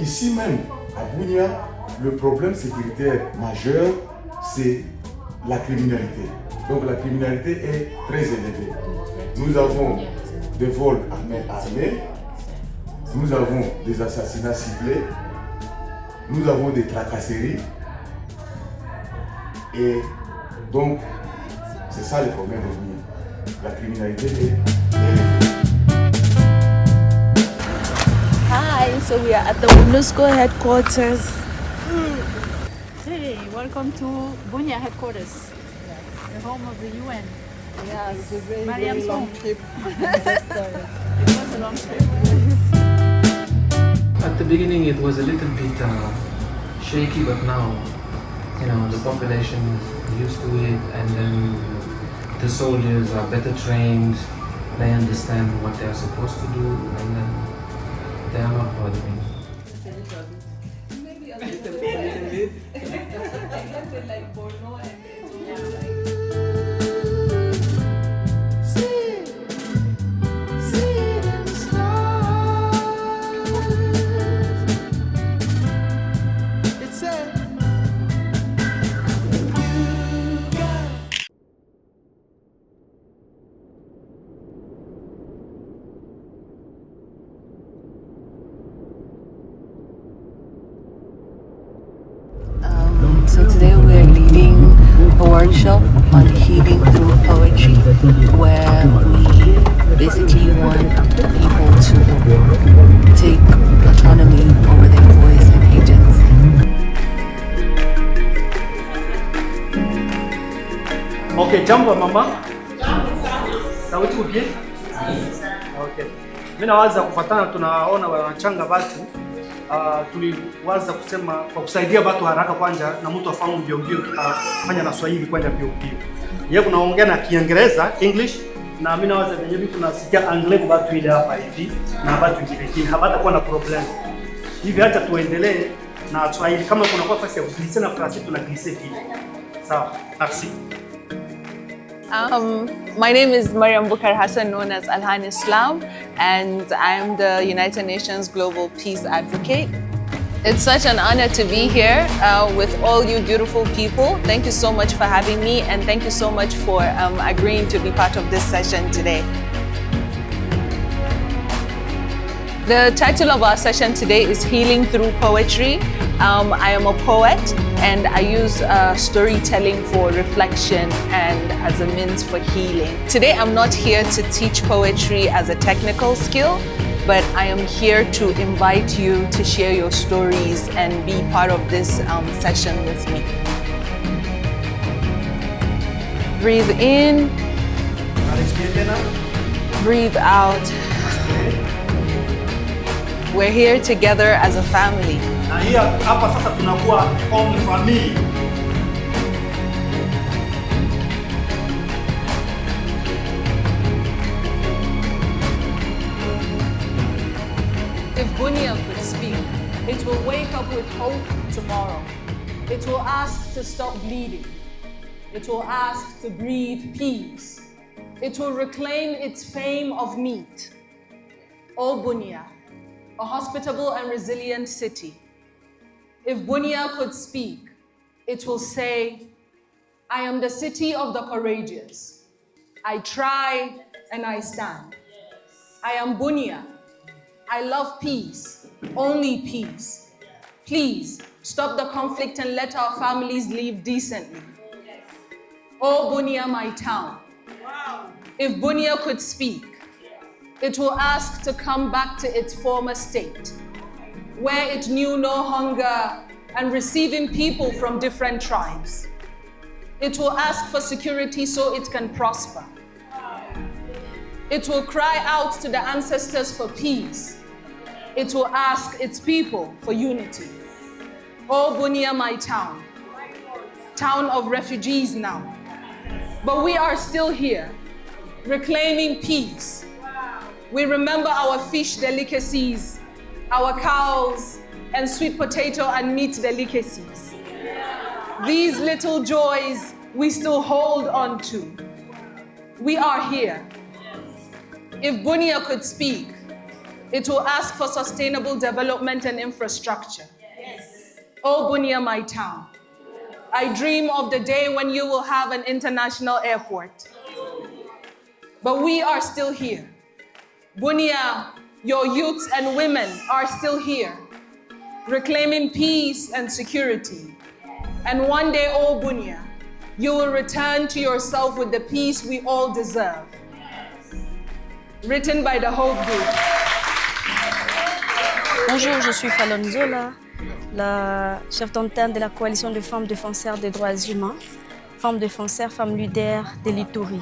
ici même, à Bunia, le problème sécuritaire majeur, c'est la criminalité. Donc la criminalité est très élevée. Nous avons des vols armés, nous avons des assassinats ciblés, nous avons des tracasseries. Et donc, c'est ça le problème de Bunia. La criminalité est élevée. Hi, so we are at the MONUSCO headquarters. Hey, welcome to Bunia headquarters, the home of the UN. Yeah, it's a very, Mariam's long home. trip. It was a long trip. At the beginning it was a little bit shaky, but now, the population is used to it, and then the soldiers are better trained, they understand what they are supposed to do, and then they are not bothering. Maybe a little bit. Like Borno and So today we're leading a workshop on healing through poetry, where we basically want people to take autonomy over their voice and agency. Okay, jambo mama. Sauti upi? Okay. Mimi nawaza kufuatana, tunaona wanachanga watu tuliwaza kusema kwa kusaidia watu haraka kwanza, na mtu afahamu mbio fanya na Swahili kwanza mbio. Yeye kunaongea na Kiingereza, English, na mimi nawaza venyewe tunasikia Anglais kwa watu ile hapa hivi, na watu wengine hapatakuwa na problem. Hivi acha tuendelee na Swahili, kama kuna kwa nafasi ya kuglisa na Farsi tunaglisa vile. Sawa, merci. My name is Mariam Bukar Hassan, known as Alhanislam, and I'm the United Nations Global Peace Advocate. It's such an honor to be here with all you beautiful people. Thank you so much for having me, and thank you so much for agreeing to be part of this session today. The title of our session today is Healing Through Poetry. I am a poet, and I use storytelling for reflection and as a means for healing. Today I'm not here to teach poetry as a technical skill, but I am here to invite you to share your stories and be part of this session with me. Breathe in, breathe out. We're here together as a family. Na hii hapa sasa tunakuwa en famille. If Bunia could speak, it will wake up with hope tomorrow. It will ask to stop bleeding. It will ask to breathe peace. It will reclaim its fame of meat. O Bunia, a hospitable and resilient city. If Bunia could speak, it will say, I am the city of the courageous. I try and I stand. I am Bunia. I love peace, only peace. Please stop the conflict and let our families live decently. Oh Bunia, my town. If Bunia could speak, it will ask to come back to its former state, where it knew no hunger and receiving people from different tribes. It will ask for security so it can prosper. It will cry out to the ancestors for peace. It will ask its people for unity. Oh Bunia, my town, town of refugees now. But we are still here, reclaiming peace. We remember our fish delicacies, our cows, and sweet potato and meat delicacies. These little joys we still hold on to. We are here. If Bunia could speak, It will ask for sustainable development and infrastructure. Oh, Bunia, my town, I dream of the day when you will have an international airport. But we are still here. Bunia, your youths and women are still here, reclaiming peace and security. And one day, oh Bunia, you will return to yourself with the peace we all deserve. Written by the Hope Group. Bonjour, je suis Fallon Zola, la chef d'antenne de la coalition de femmes défenseurs des droits humains, femmes défenseurs, femmes leaders de l'Ituri.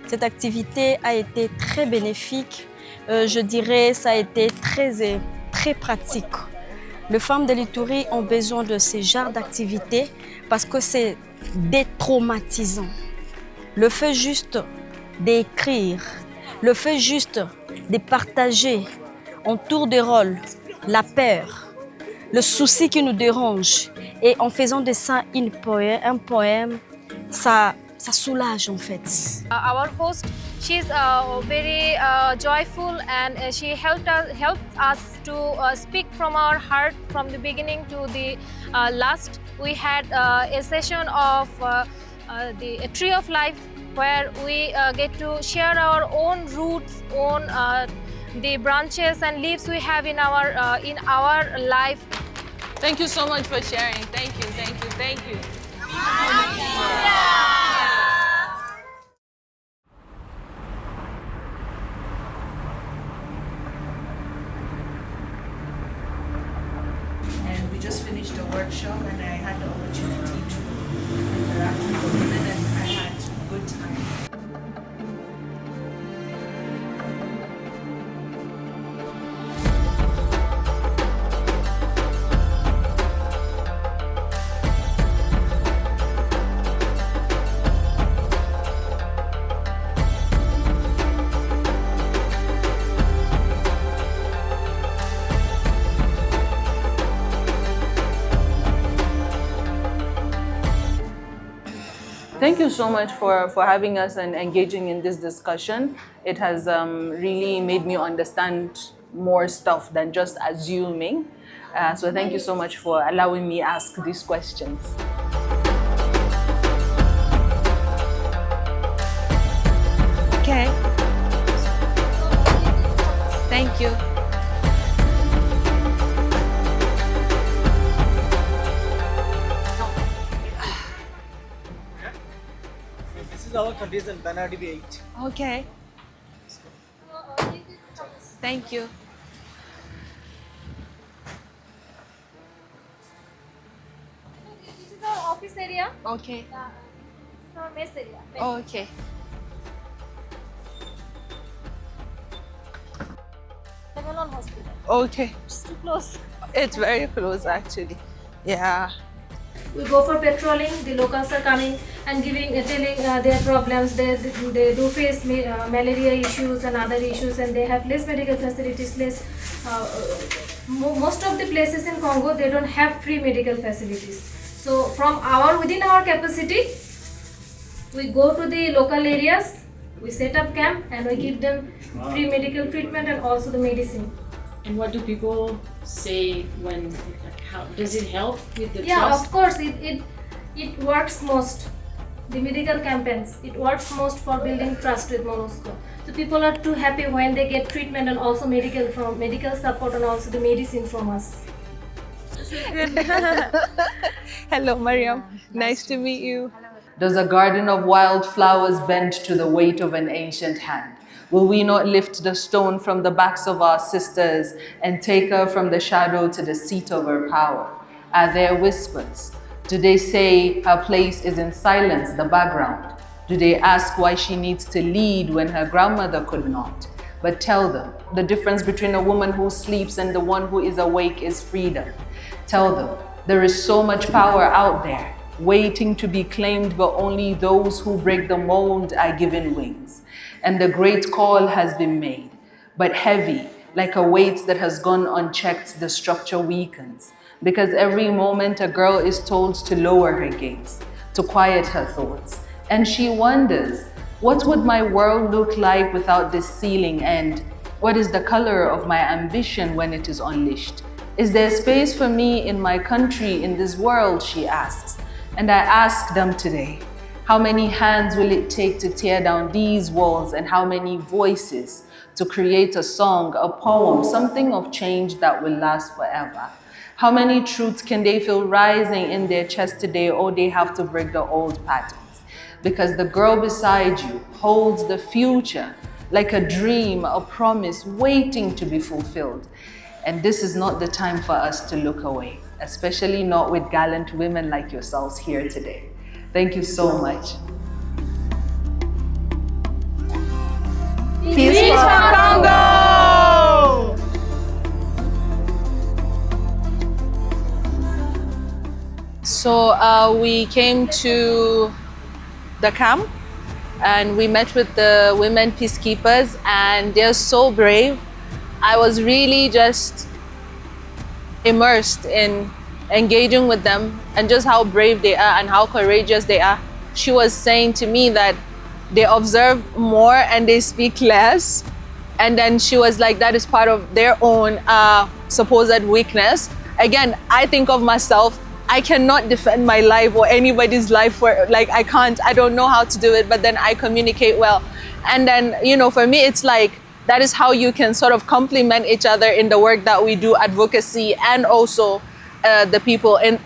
Cette activité a été très bénéfique, je dirais ça a été très pratique. Les femmes de l'Ituri ont besoin de ce genre d'activité parce que c'est détraumatisant. Le fait juste d'écrire, le fait juste de partager en tour de rôle la peur, le souci qui nous dérange, et en faisant de ça un poème, ça soulage en fait. Our host, she's very joyful, and she helped us to speak from our heart from the beginning to the last. We had a session of the Tree of Life, where we get to share our own roots, the branches and leaves we have in our life. Thank you so much for sharing. Thank you, thank you, thank you. And we just finished a workshop, and I had the opportunity to interact with the women, and I had a good time. Thank you so much for having us and engaging in this discussion. It has really made me understand more stuff than just assuming. So thank you so much for allowing me ask these questions. Okay. Thank you. This is our condition, Banadi 8. Okay. Thank you. This is our office area. Okay. This is our mess area. Okay. Lebanon Hospital. Okay. It's too close. It's very close actually. Yeah. We go for patrolling. The locals are coming and telling their problems. They do face malaria issues and other issues, and they have less medical facilities. Most of the places in Congo, they don't have free medical facilities. So within our capacity, we go to the local areas. We set up camp and we give them free medical treatment and also the medicine. And what do people say when? How does it help with the Yeah, trust? of course, it works most. The medical campaigns, it works most for building trust with MONUSCO. So people are too happy when they get treatment and also medical support and also the medicine from us. Hello, Mariam. Nice to meet you. Does a garden of wild flowers bend to the weight of an ancient hand? Will we not lift the stone from the backs of our sisters and take her from the shadow to the seat of her power? Are there whispers? Do they say her place is in silence, the background? Do they ask why she needs to lead when her grandmother could not? But tell them, the difference between a woman who sleeps and the one who is awake is freedom. Tell them, there is so much power out there, waiting to be claimed, but only those who break the mold are given wings. And the great call has been made, but heavy, like a weight that has gone unchecked, the structure weakens. Because every moment a girl is told to lower her gaze, to quiet her thoughts. And she wonders, what would my world look like without this ceiling? And What is the color of my ambition when it is unleashed? Is there space for me in my country, in this world, she asks. And I ask them today, how many hands will it take to tear down these walls, and how many voices to create a song, a poem, something of change that will last forever? How many truths can they feel rising in their chest today, or they have to break the old patterns? Because the girl beside you holds the future like a dream, a promise waiting to be fulfilled. And this is not the time for us to look away, especially not with gallant women like yourselves here today. Thank you so much. Peace for Congo! So we came to the camp and we met with the women peacekeepers, and they're so brave. I was really just immersed in engaging with them and just how brave they are and how courageous they are. She was saying to me that they observe more and they speak less. And then she was like, that is part of their own supposed weakness. Again, I think of myself, I cannot defend my life or anybody's life I don't know how to do it, but then I communicate well. And then, you know, for me, it's like, that is how you can sort of complement each other in the work that we do, advocacy, and also the people in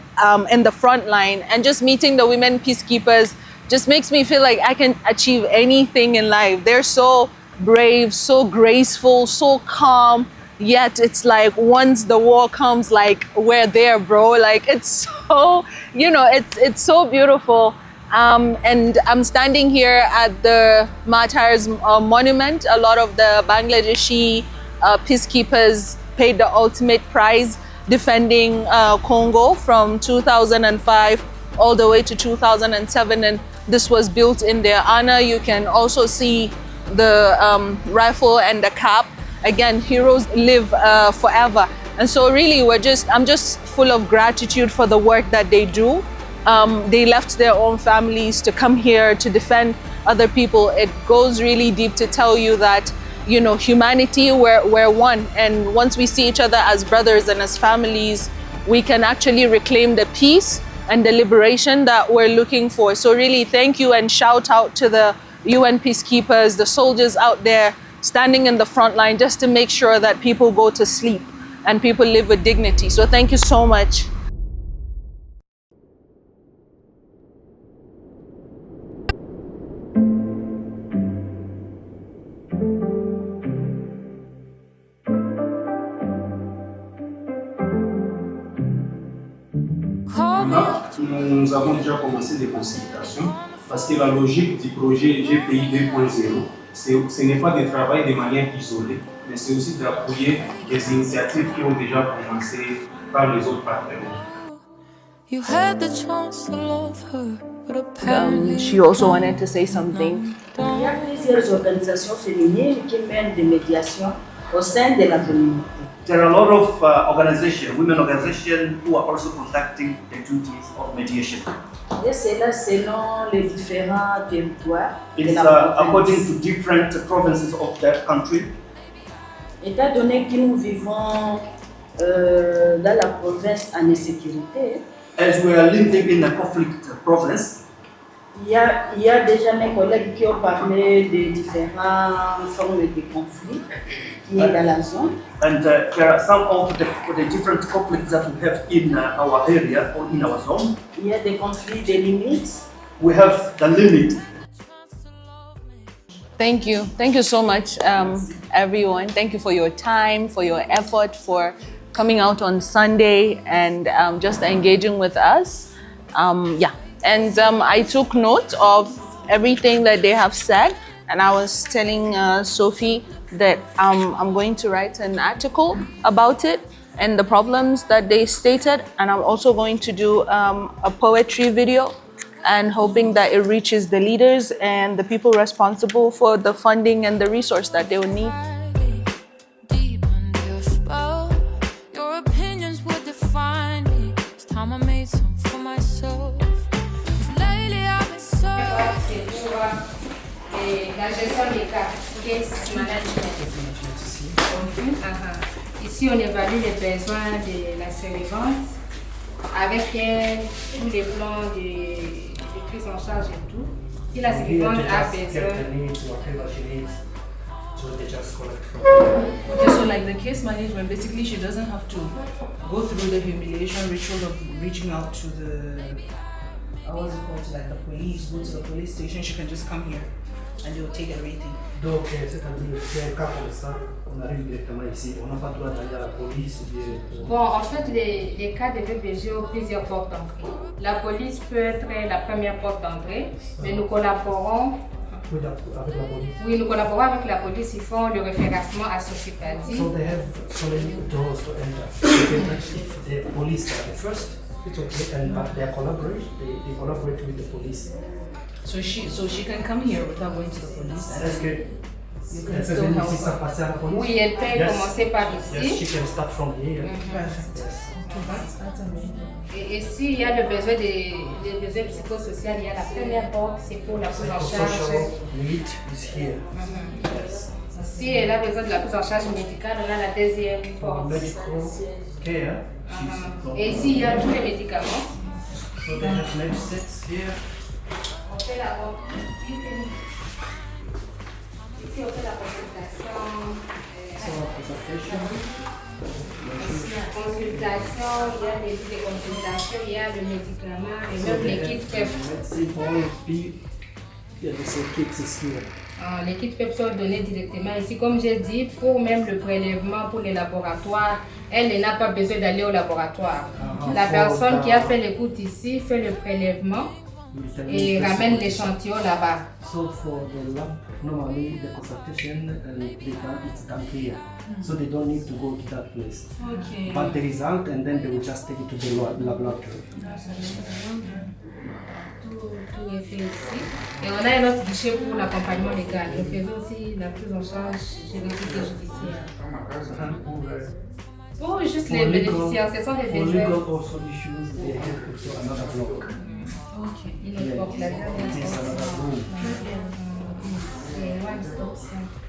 the front line. And just meeting the women peacekeepers just makes me feel like I can achieve anything in life. They're so brave, so graceful, so calm. Yet it's like once the war comes, like we're there, bro. Like it's so, you know, it's so beautiful. And I'm standing here at the Martyrs Monument. A lot of the Bangladeshi peacekeepers paid the ultimate prize defending Congo from 2005 all the way to 2007. And this was built in their honor. You can also see the rifle and the cap. Again, heroes live forever. And so really I'm just full of gratitude for the work that they do. They left their own families to come here to defend other people. It goes really deep to tell you that, you know, humanity, we're one. And once we see each other as brothers and as families, we can actually reclaim the peace and the liberation that we're looking for. So really thank you, and shout out to the UN peacekeepers, the soldiers out there standing in the front line just to make sure that people go to sleep and people live with dignity. So thank you so much. Nous avons déjà commencé des consultations parce que la logique du projet GPI 2.0, ce n'est pas de travailler de manière isolée, mais c'est aussi d'appuyer des initiatives qui ont déjà commencé par les autres partenaires. She also wanted to say something. Il y a plusieurs organisations féminines qui mènent des médiations au sein de la communauté. There are a lot of organizations, women organizations, who are also conducting the duties of mediation. Et c'est là selon les différents territoires. It's according to different provinces of that country. Étant donné que nous vivons dans la province en insécurité, as we are living in a conflict province, il y a déjà mes collègues qui ont parlé de différentes formes de conflits qui est dans la zone. And there are some of the different conflicts that we have in our area or in our zone. Il y a des conflits de limites. We have the limit. Thank you so much, everyone. Thank you for your time, for your effort, for coming out on Sunday and just engaging with us. And I took note of everything that they have said, and I was telling Sophie that I'm going to write an article about it and the problems that they stated, and I'm also going to do a poetry video, and hoping that it reaches the leaders and the people responsible for the funding and the resource that they will need. La gestion des cas, case management. chacune. Ici, on évalue les besoins de la survivante avec tous les plans de prise en charge et tout. Si la survivante a besoin... Okay, so like the case management, basically she doesn't have to go through the humiliation ritual of reaching out to the, what's it called, to like the police, go to the police station. She can just come here and they will take everything. Donc, c'est-à-dire, c'est un cas comme ça, on arrive directement ici, on n'a pas le droit d'aller à la police. Bon, en fait, les cas de VBG ont plusieurs portes d'entrée. La police peut être la première porte d'entrée, mais nous collaborons. Avec la police. Oui, nous collaborons avec la police, ils font le référencement à Sociétadi. So they have so many doors to enter. If the police are the first, it's okay, and but they collaborate with the police. So she can come here without going to the police. Est-ce que you can still help her? Oui, elle peut commencer par ici. Yes, she can start from here. Perfect. Yes. Okay, that's amazing. Et s'il y a le besoin des besoins psychosociaux, il y a la première porte, c'est pour la prise en charge. Need is here. Yes. Si elle a besoin de la prise en charge médicale, on a la deuxième porte. Medical care. Et ici, il y a tous les médicaments. So they have medicines here. On fait la ici, on fait la consultation. Consultation, il y a des consultations, il y a le médicament et même les kits PEP. Les kits PEP sont donnés directement ici. Comme j'ai dit, pour même le prélèvement pour les laboratoires, elle n'a pas besoin d'aller au laboratoire. La personne qui a fait l'écoute ici fait le prélèvement et ramène l'échantillon là-bas. So for the lab, normally the consultation it's done here. So they don't need to go to that place. Okay. But the result, and then they will just take it to the laboratory. Tout est fait ici. Et on a un autre guichet pour l'accompagnement légal. On fait aussi la prise en charge juridique et judiciaire. Pour juste les bénéficiaires, ce sont les bénéficiaires. For legal also issues, they have also another block. Okay. Une porte là. It is another room.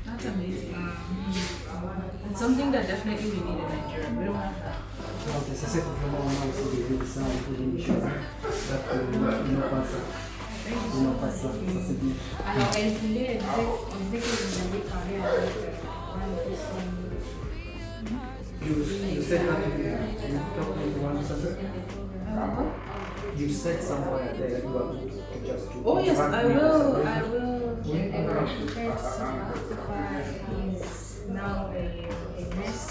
That's amazing. It's something that definitely we need in Nigeria. We don't have that. Okay, c'est ça que vraiment on a aussi des médecins pour des missions. Ils n'ont pas ça, ça c'est bien. Alors, elle voulait, on disait que vous alliez parler avec You said that you talk to one center? You said somewhere that you are to just to. Oh yes, I will. Now a mess.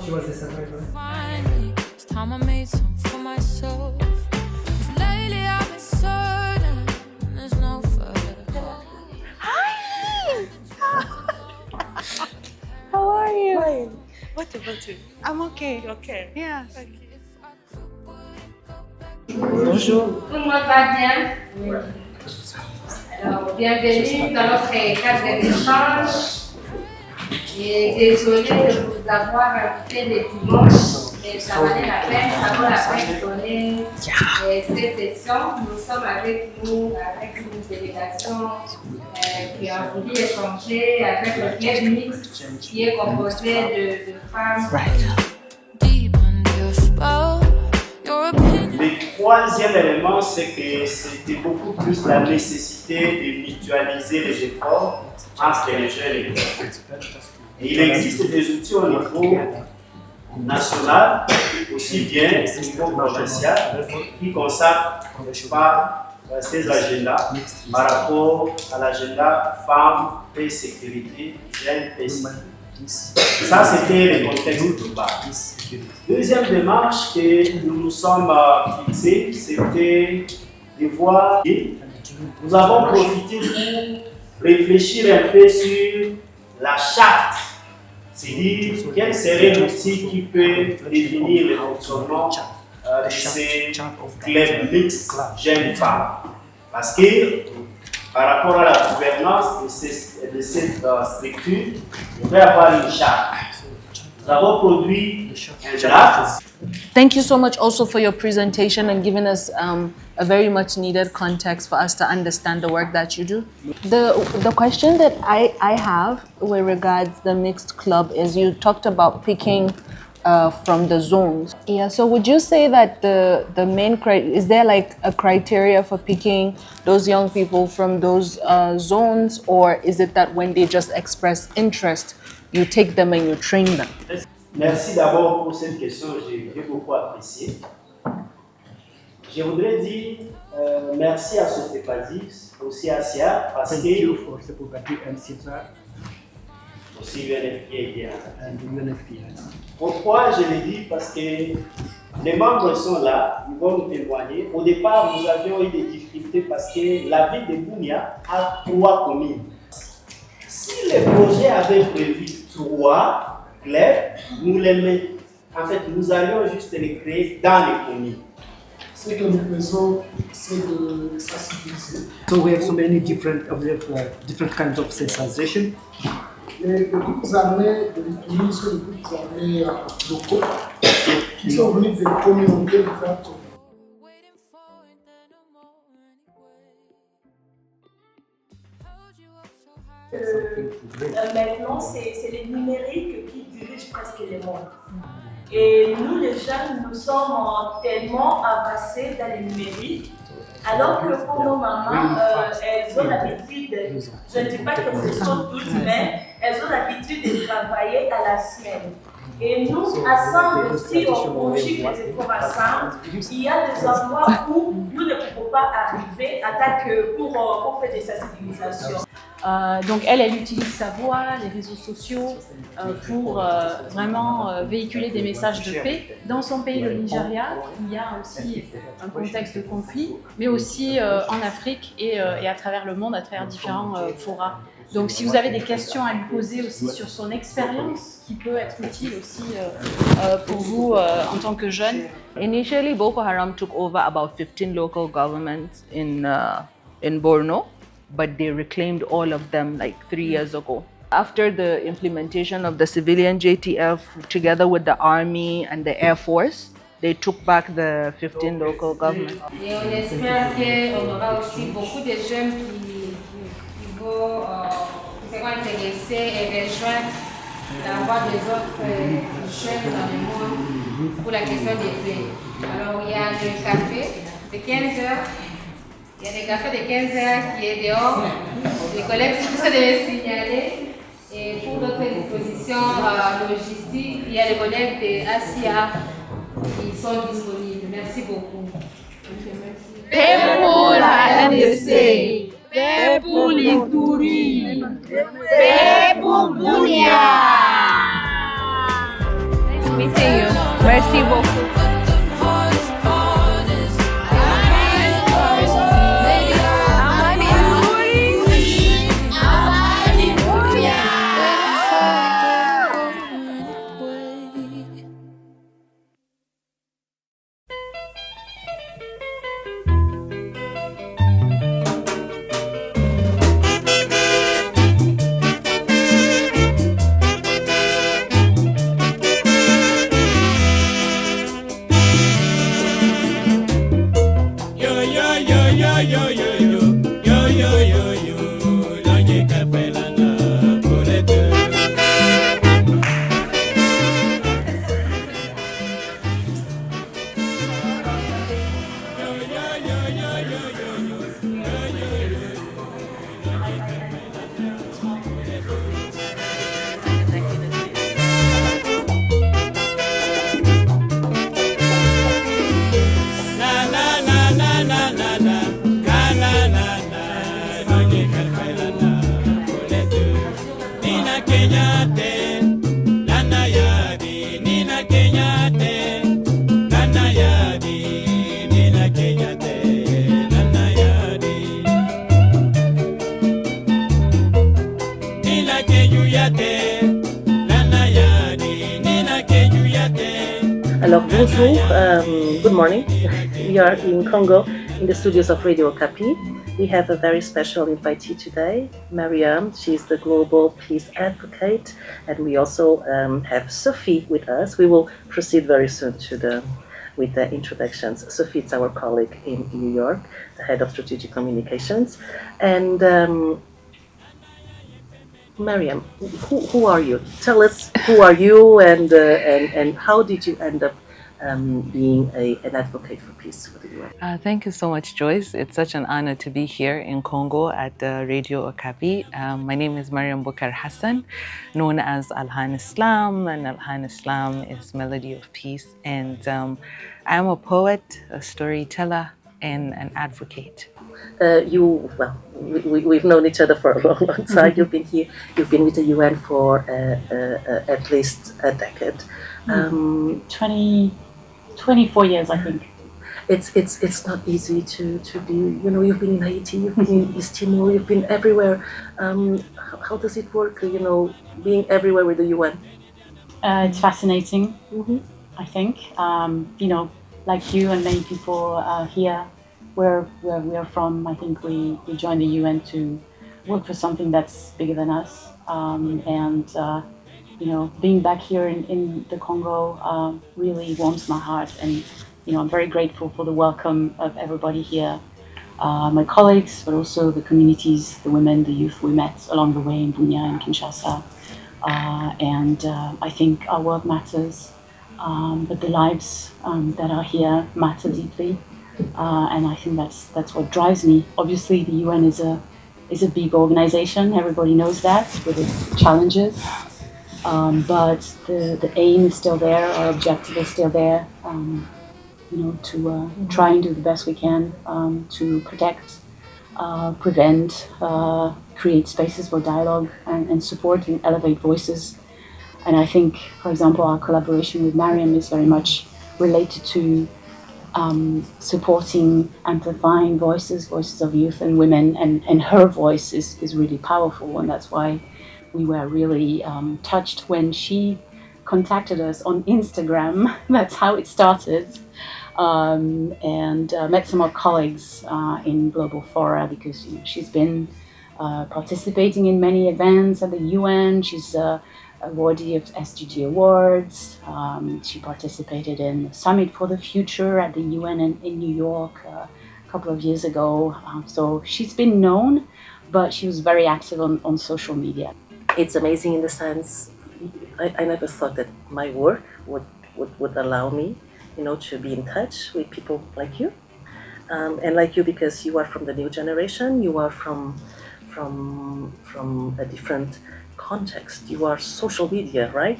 She was the secretary. Finally, it's time I made some for myself. 'Cause lately I've been certain there's no further. Hi! How are you? Fine. What about you? I'm okay. You okay? Yeah. Okay. Bonjour. Tout le monde va bien? Oui. Alors, bienvenue dans notre cadre d'échange. Et désolée de vous avoir invité le dimanche, mais ça valait la peine, ça vaut la peine de donner cette session. Nous sommes avec une délégation qui a voulu échanger avec le club mixte qui est composé de femmes. Le troisième élément, c'est que c'était beaucoup plus la nécessité de mutualiser les efforts entre les jeunes et les jeunes. Et il existe des outils au niveau national, aussi bien au niveau provincial, qui consacrent ces agendas par rapport à l'agenda femmes, paix, sécurité, jeunes, paix, sécurité. Ça, c'était le contexte global. Deuxième démarche que nous nous sommes fixés, c'était de voir. Nous avons profité pour réfléchir un peu sur la charte, c'est-à-dire quel serait l'outil qui peut définir le fonctionnement de ces clubs mixtes jeunes femmes. Parce que par rapport à la gouvernance de cette structure, il peut y avoir une charte. Nous avons produit un draft. Thank you so much also for your presentation and giving us a very much needed context for us to understand the work that you do. The question that I have with regards the mixed club is you talked about picking from the zones. Yeah, so would you say that the main is there like a criteria for picking those young people from those zones, or is it that when they just express interest, you take them and you train them? Merci d'abord pour cette question, j'ai beaucoup apprécié. Je voudrais dire merci à Sofepazis, aussi à SIA, parce que aussi UNFPA. Pourquoi je le dis? Parce que les membres sont là, ils vont nous témoigner. Au départ, nous avions eu des difficultés parce que la ville de Bunia a 3 communes. Si le projet avait prévu 3 clubs, nous les mettons. En fait, nous allions juste les créer dans les communes. Ce que nous faisons, c'est de sensibiliser. So we have so many different kinds of sensitization. Les groupes armés de l'Italie sont les groupes armés locaux qui sont venus des communautés différentes. Maintenant, c'est le numérique qui dirige presque le monde. Et nous, les jeunes, nous sommes tellement avancés dans le numérique, alors que pour nos mamans, elles ont l'habitude, je ne dis pas que ce sont toutes, mais elles ont l'habitude de travailler à la semaine. Et nous, ensemble, si on conjugue les efforts ensemble, il y a des endroits où nous ne pouvons pas arriver à tant que pour faire des sensibilisations. Donc elle utilise sa voix, les réseaux sociaux pour vraiment véhiculer des messages de paix. Dans son pays, le Nigeria, il y a aussi un contexte de conflit, mais aussi en Afrique et à travers le monde, à travers différents forats. Donc si vous avez des questions à lui poser aussi sur son expérience, qui peut être utile aussi pour vous en tant que jeune. Initially, Boko Haram took over about 15 local governments in Borno, but they reclaimed all of them like 3 years ago. After the implementation of the civilian JTF, together with the army and the air force, they took back the 15 local governments. Et on espère qu'on aura aussi beaucoup de jeunes qui seront intéressés et rejoindre la voix des autres jeunes dans le monde pour la question des paix. Alors il y a le café de 15 heures. Il y a des cafés de 15 heures qui est dehors. Les collègues sont de signaler. Et pour d'autres dispositions logistiques, il y a les collègues de ASIA qui sont disponibles. Merci beaucoup. Paix pour la RDC, paix pour l'Ituri, paix pour Bunia. Nice meeting you. Merci beaucoup. Alors bonjour, good morning. We are in Congo in the studios of Radio Okapi. We have a very special invitee today, Mariam. She's the global peace advocate, and we also have Sophie with us. We will proceed very soon to the with the introductions. Sophie is our colleague in New York, the head of strategic communications. And Mariam, who are you? Tell us who are you and how did you end up being an advocate for peace for the UN? Thank you so much, Joyce. It's such an honor to be here in Congo at Radio Okapi. My name is Mariam Bukar Hassan, known as Alhanislam, and Alhanislam is Melody of Peace. And I am a poet, a storyteller, and an advocate. We've known each other for a long, long time. You've been here, you've been with the UN for at least a decade. 24 years, I think. It's not easy to be, you know, you've been in Haiti, you've been in East Timor, you've been everywhere. How does it work, you know, being everywhere with the UN? It's fascinating, I think. You know, like you and many people here, where we are from, I think we joined the UN to work for something that's bigger than us. You know, being back here in the Congo really warms my heart, and you know, I'm very grateful for the welcome of everybody here, my colleagues, but also the communities, the women, the youth we met along the way in Bunia and Kinshasa. I think our work matters, but the lives that are here matter deeply, and I think that's what drives me. Obviously, the UN is a big organization. Everybody knows that, with its challenges. But the aim is still there, our objective is still there, you know, to try and do the best we can to protect, prevent, create spaces for dialogue and support and elevate voices. And I think, for example, our collaboration with Mariam is very much related to supporting, amplifying voices of youth and women, and her voice is really powerful, and that's why we were really touched when she contacted us on Instagram. That's how it started. Met some of our colleagues in global fora, because you know, she's been participating in many events at the UN. She's awardee of SDG awards. She participated in the Summit for the Future at the UN in New York a couple of years ago. So she's been known, but she was very active on social media. It's amazing in the sense, I never thought that my work would allow me, you know, to be in touch with people like you, and like you because you are from the new generation. You are from a different context. You are social media, right?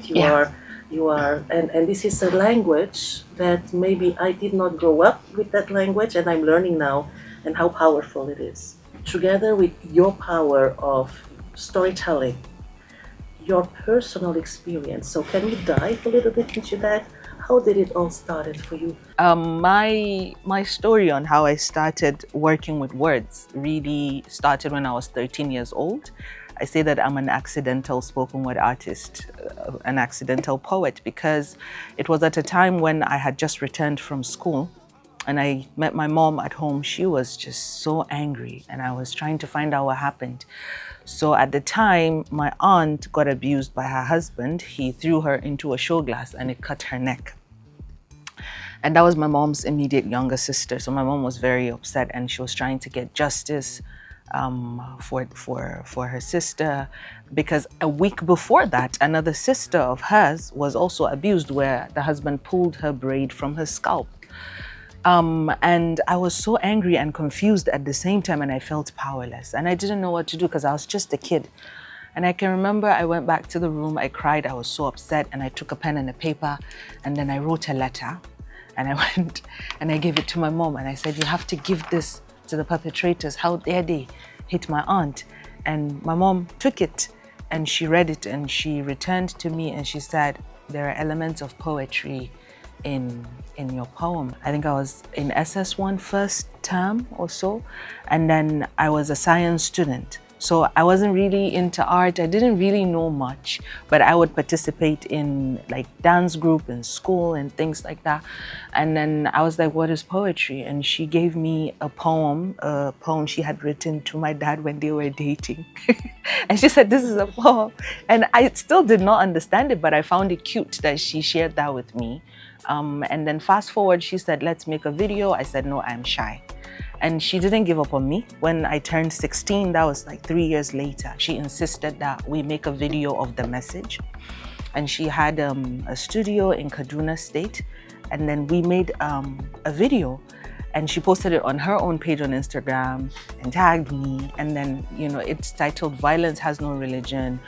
You are, and this is a language that maybe I did not grow up with that language, and I'm learning now, and how powerful it is. Together with your power of storytelling, your personal experience. So can you dive a little bit into that? How did it all started for you? My story on how I started working with words really started when I was 13 years old. I say that I'm an accidental spoken word artist, an accidental poet, because it was at a time when I had just returned from school and I met my mom at home. She was just so angry and I was trying to find out what happened. So at the time, my aunt got abused by her husband. He threw her into a show glass and it cut her neck. And that was my mom's immediate younger sister. So my mom was very upset and she was trying to get justice for her sister, because a week before that, another sister of hers was also abused, where the husband pulled her braid from her scalp. And I was so angry and confused at the same time, and I felt powerless. And I didn't know what to do because I was just a kid. And I can remember I went back to the room, I cried, I was so upset, and I took a pen and a paper, and then I wrote a letter. And I went and I gave it to my mom, and I said, you have to give this to the perpetrators. How dare they hit my aunt? And my mom took it and she read it and she returned to me and she said, there are elements of poetry in your poem. I think I was in SS1 first term or so, and then I was a science student. So I wasn't really into art. I didn't really know much, but I would participate in like dance group in school and things like that. And then I was like, what is poetry? And she gave me a poem she had written to my dad when they were dating. And she said, this is a poem. And I still did not understand it, but I found it cute that she shared that with me. And then fast forward, she said, let's make a video. I said, no, I'm shy. And she didn't give up on me. When I turned 16, that was like 3 years later, she insisted that we make a video of the message. And she had a studio in Kaduna State. And then we made a video, and she posted it on her own page on Instagram and tagged me. And then, you know, it's titled Violence Has No Religion.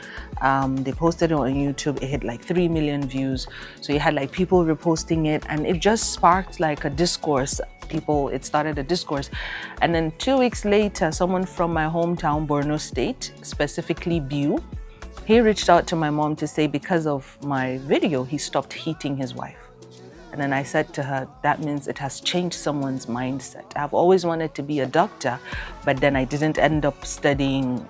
They posted it on YouTube. It hit like 3 million views. So you had like people reposting it, and it just sparked like a discourse. It started a discourse. And then 2 weeks later, someone from my hometown, Borno State, specifically Biu, he reached out to my mom to say because of my video, he stopped hitting his wife. And then I said to her, that means it has changed someone's mindset. I've always wanted to be a doctor, but then I didn't end up studying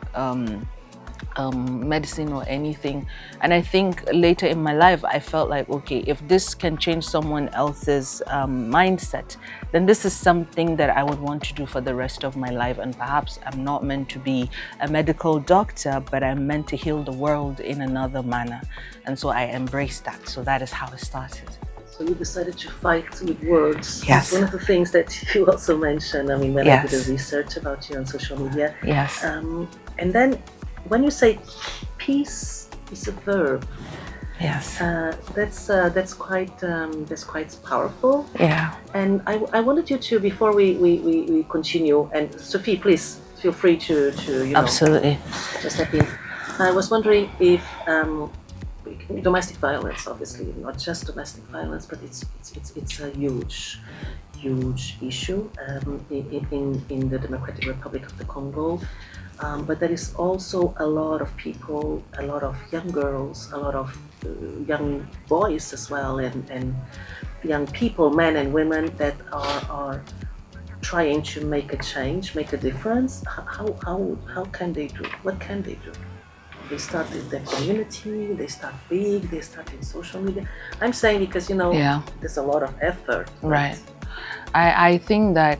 medicine or anything. And I think later in my life, I felt like, okay, if this can change someone else's mindset, then this is something that I would want to do for the rest of my life. And perhaps I'm not meant to be a medical doctor, but I'm meant to heal the world in another manner. And so I embraced that. So that is how it started. So you decided to fight with words. Yes. It's one of the things that you also mentioned. I mean, when I did the research about you on social media. Yes. And then when you say peace is a verb, yes, that's quite powerful. Yeah. And I wanted you to, before we continue, and Sophie, please feel free to you know, absolutely, just step in. I was wondering if domestic violence, obviously not just domestic violence, but it's a huge issue in the Democratic Republic of the Congo. But there is also a lot of people, a lot of young girls, a lot of young boys as well, and young people, men and women, that are trying to make a change, make a difference. How can they do? What can they do? They start in their community, they start big, they start in social media. I'm saying because, you know, there's a lot of effort. Right. I think that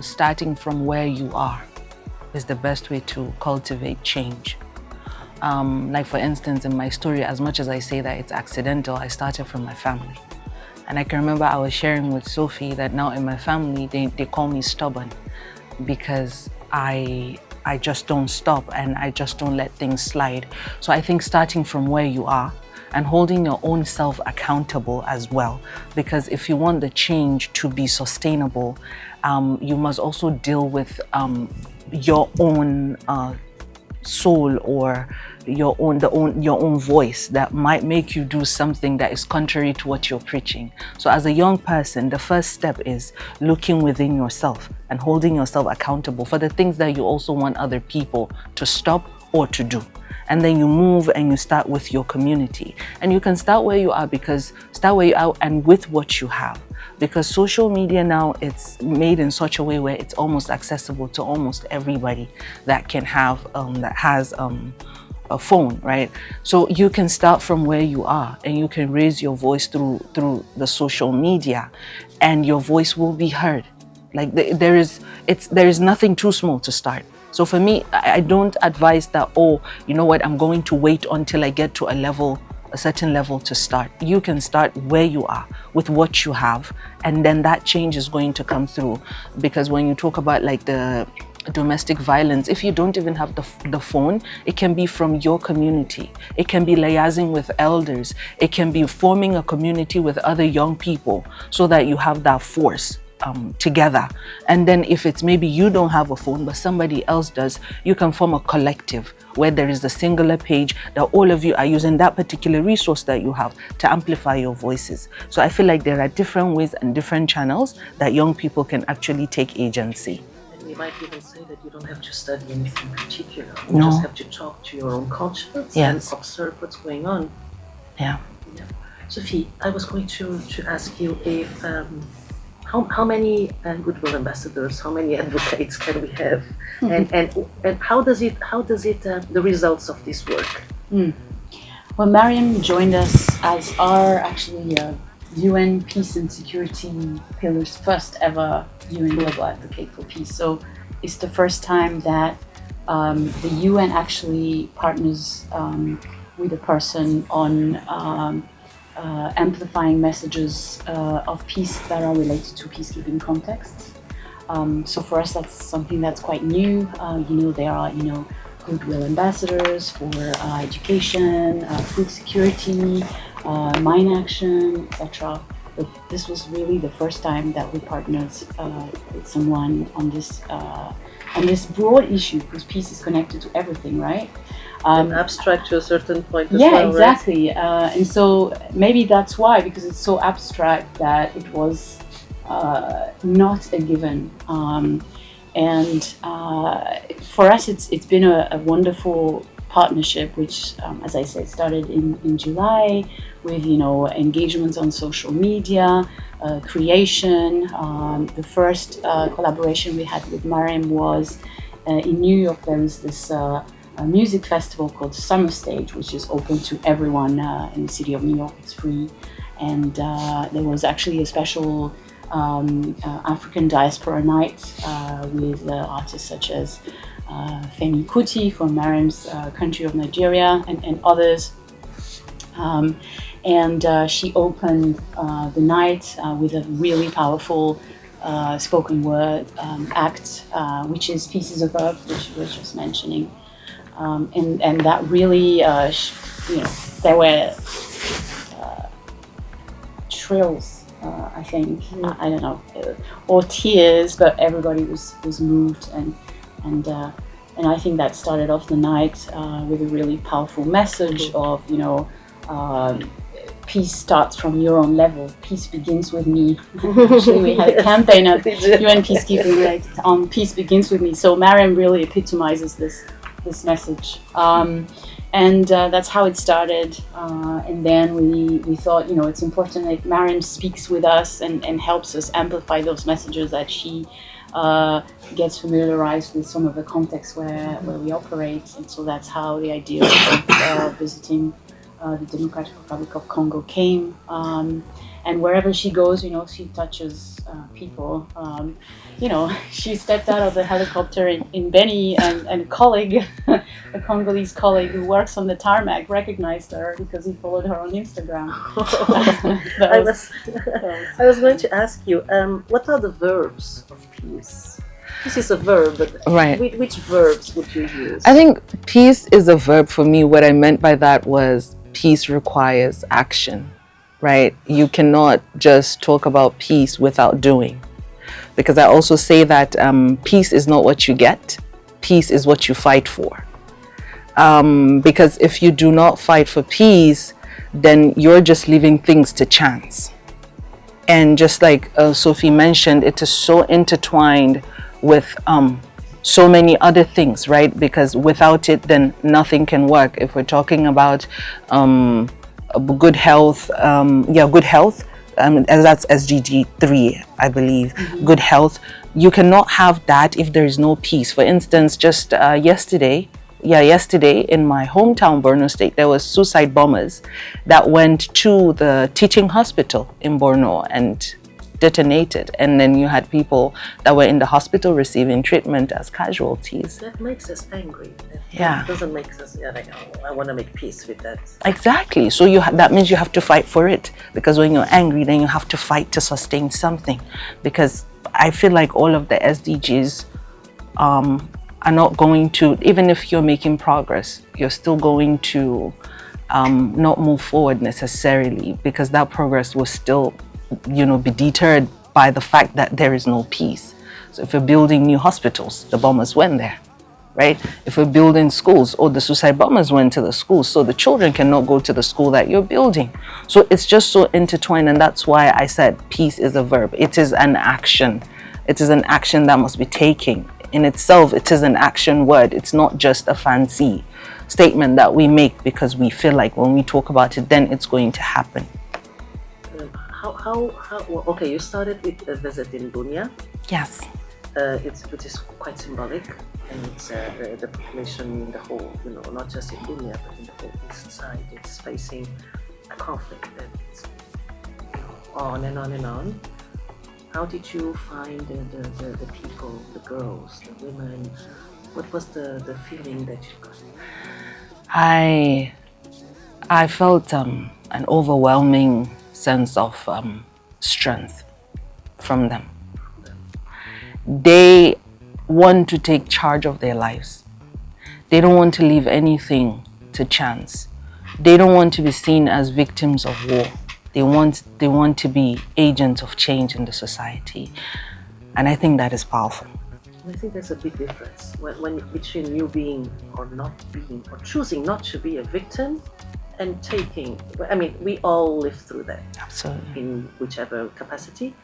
starting from where you are is the best way to cultivate change. Like for instance, in my story, as much as I say that it's accidental, I started from my family. And I can remember I was sharing with Sophie that now in my family, they call me stubborn because I just don't stop and I just don't let things slide. So I think starting from where you are and holding your own self accountable as well. Because if you want the change to be sustainable, you must also deal with your own soul or your own voice that might make you do something that is contrary to what you're preaching. So as a young person, the first step is looking within yourself and holding yourself accountable for the things that you also want other people to stop or to do. And then you move and you start with your community. And you can start where you are, because start where you are and with what you have. Because social media now, it's made in such a way where it's almost accessible to almost everybody that can have, that has a phone, right? So you can start from where you are and you can raise your voice through the social media, and your voice will be heard. Like there is nothing too small to start. So for me, I don't advise that, oh, you know what, I'm going to wait until I get to a certain level to start. You can start where you are with what you have, and then that change is going to come through. Because when you talk about like the domestic violence, if you don't even have the phone, it can be from your community. It can be liaising with elders. It can be forming a community with other young people so that you have that force together. And then if it's maybe you don't have a phone but somebody else does, you can form a collective where there is a singular page that all of you are using that particular resource that you have to amplify your voices. So I feel like there are different ways and different channels that young people can actually take agency. And we might even say that you don't have to study anything particular. You just have to talk to your own conscience and observe what's going on. Yeah. Sophie, I was going to ask you if how many goodwill ambassadors, how many advocates can we have, and how does it the results of this work? Well, Mariam joined us as our actually UN Peace and Security Pillar's first ever UN Global Advocate for Peace. So it's the first time that the UN actually partners with a person on amplifying messages of peace that are related to peacekeeping contexts. So for us, that's something that's quite new. There are, goodwill ambassadors for education, food security, mine action, etc. But this was really the first time that we partnered with someone on this broad issue, because peace is connected to everything, right? Abstract to a certain point as yeah, well, exactly. Right? And so maybe that's why, because it's so abstract, that it was not a given. For us, it's been a wonderful partnership, which, as I said, started in July with engagements on social media, creation. The first collaboration we had with Mariam was in New York. There was this a music festival called Summer Stage, which is open to everyone in the city of New York. It's free, and there was actually a special African diaspora night with artists such as Femi Kuti from Mariam's country of Nigeria and others. She opened the night with a really powerful spoken word act, which is Pieces of Earth, which we were just mentioning. And that really, there were trills, I think, I don't know, or tears, but everybody was moved, and I think that started off the night with a really powerful message of, peace starts from your own level. Peace begins with me. Actually, we had a campaign at UN Peacekeeping on Peace Begins With Me. So Mariam really epitomizes this message. And that's how it started. And then we thought, it's important that Mariam speaks with us and helps us amplify those messages, that she gets familiarized with some of the contexts where we operate. And so that's how the idea of visiting the Democratic Republic of Congo came. And wherever she goes, she touches people. She stepped out of the helicopter in Beni, and a colleague, a Congolese colleague who works on the tarmac, recognized her because he followed her on Instagram. I was going to ask you, what are the verbs of peace? Peace is a verb, but right. Which verbs would you use? I think peace is a verb for me. What I meant by that was peace requires action, right? You cannot just talk about peace without doing. Because I also say that peace is not what you get, peace is what you fight for. Because if you do not fight for peace, then you're just leaving things to chance. And just like Sophie mentioned, it is so intertwined with so many other things, right? Because without it, then nothing can work. If we're talking about good health, good health, and that's SDG 3, I believe, good health. You cannot have that if there is no peace. For instance, just yesterday in my hometown, Borno State, there was suicide bombers that went to the teaching hospital in Borno and detonated, and then you had people that were in the hospital receiving treatment as casualties. That makes us angry. Yeah. It doesn't make us like, oh, I want to make peace with that. Exactly. So that means you have to fight for it, because when you're angry, then you have to fight to sustain something. Because I feel like all of the SDGs are not going to, even if you're making progress, you're still going to not move forward necessarily, because that progress will still be deterred by the fact that there is no peace. So if we're building new hospitals, the bombers went there, right? If we're building schools, the suicide bombers went to the schools, so the children cannot go to the school that you're building. So it's just so intertwined, and that's why I said peace is a verb. It is an action. It is an action that must be taken. In itself, it is an action word. It's not just a fancy statement that we make because we feel like when we talk about it, then it's going to happen. Well, okay, you started with a visit in Bunia. Yes. Which is quite symbolic, and it's the population in the whole, not just in Bunia, but in the whole east side, it's facing a conflict that's on and on and on. How did you find the people, the girls, the women? What was the feeling that you got? I felt an overwhelming sense of strength from them. They want to take charge of their lives. They don't want to leave anything to chance. They don't want to be seen as victims of war. They want to be agents of change in the society. And I think that is powerful. I think there's a big difference when between you being or not being, or choosing not to be a victim and taking. I mean, we all live through that. Absolutely. In whichever capacity.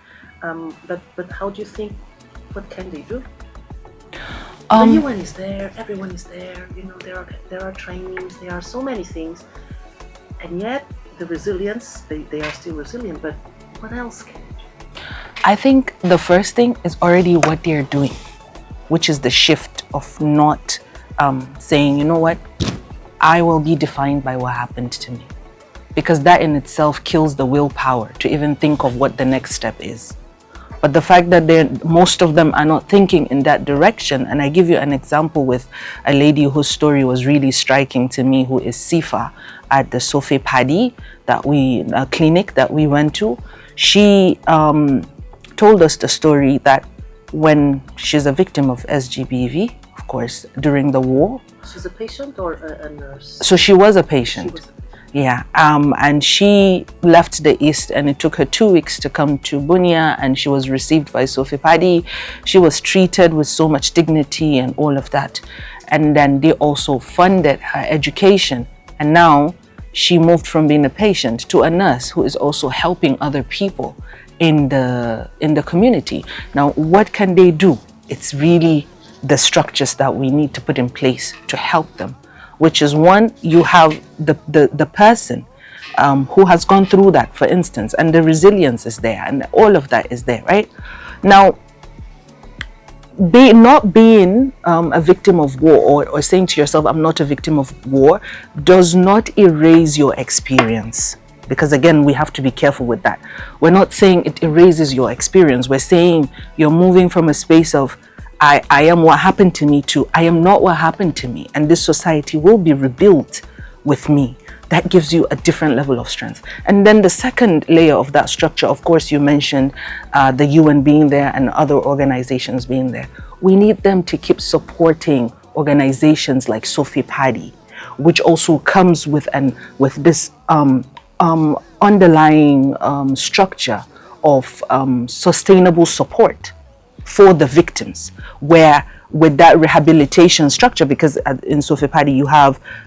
But how do you think, what can they do? The UN is there, everyone is there, there are trainings, there are so many things, and yet the resilience, they are still resilient, but what else can you do? I think the first thing is already what they're doing, which is the shift of not saying, you know what, I will be defined by what happened to me. Because that in itself kills the willpower to even think of what the next step is. But the fact that most of them are not thinking in that direction, and I give you an example with a lady whose story was really striking to me, who is Sifa at the Sophie Paddy clinic that we went to. She told us the story that when she's a victim of SGBV, of course, during the war. She's a patient or a nurse? So she was a patient. Yeah, and she left the East, and it took her 2 weeks to come to Bunia, and she was received by Sophie Paddy. She was treated with so much dignity and all of that. And then they also funded her education. And now she moved from being a patient to a nurse who is also helping other people in the community. Now, what can they do? It's really the structures that we need to put in place to help them. Which is one, you have the person who has gone through that, for instance, and the resilience is there, and all of that is there, right? Now, not being a victim of war or saying to yourself, I'm not a victim of war, does not erase your experience. Because again, we have to be careful with that. We're not saying it erases your experience. We're saying you're moving from a space of, I am what happened to me to I am not what happened to me, and this society will be rebuilt with me. That gives you a different level of strength. And then the second layer of that structure, of course, you mentioned the UN being there and other organizations being there. We need them to keep supporting organizations like Sophie Paddy, which also comes with this underlying structure of sustainable support for the victims, where with that rehabilitation structure, because in Sophie Paddy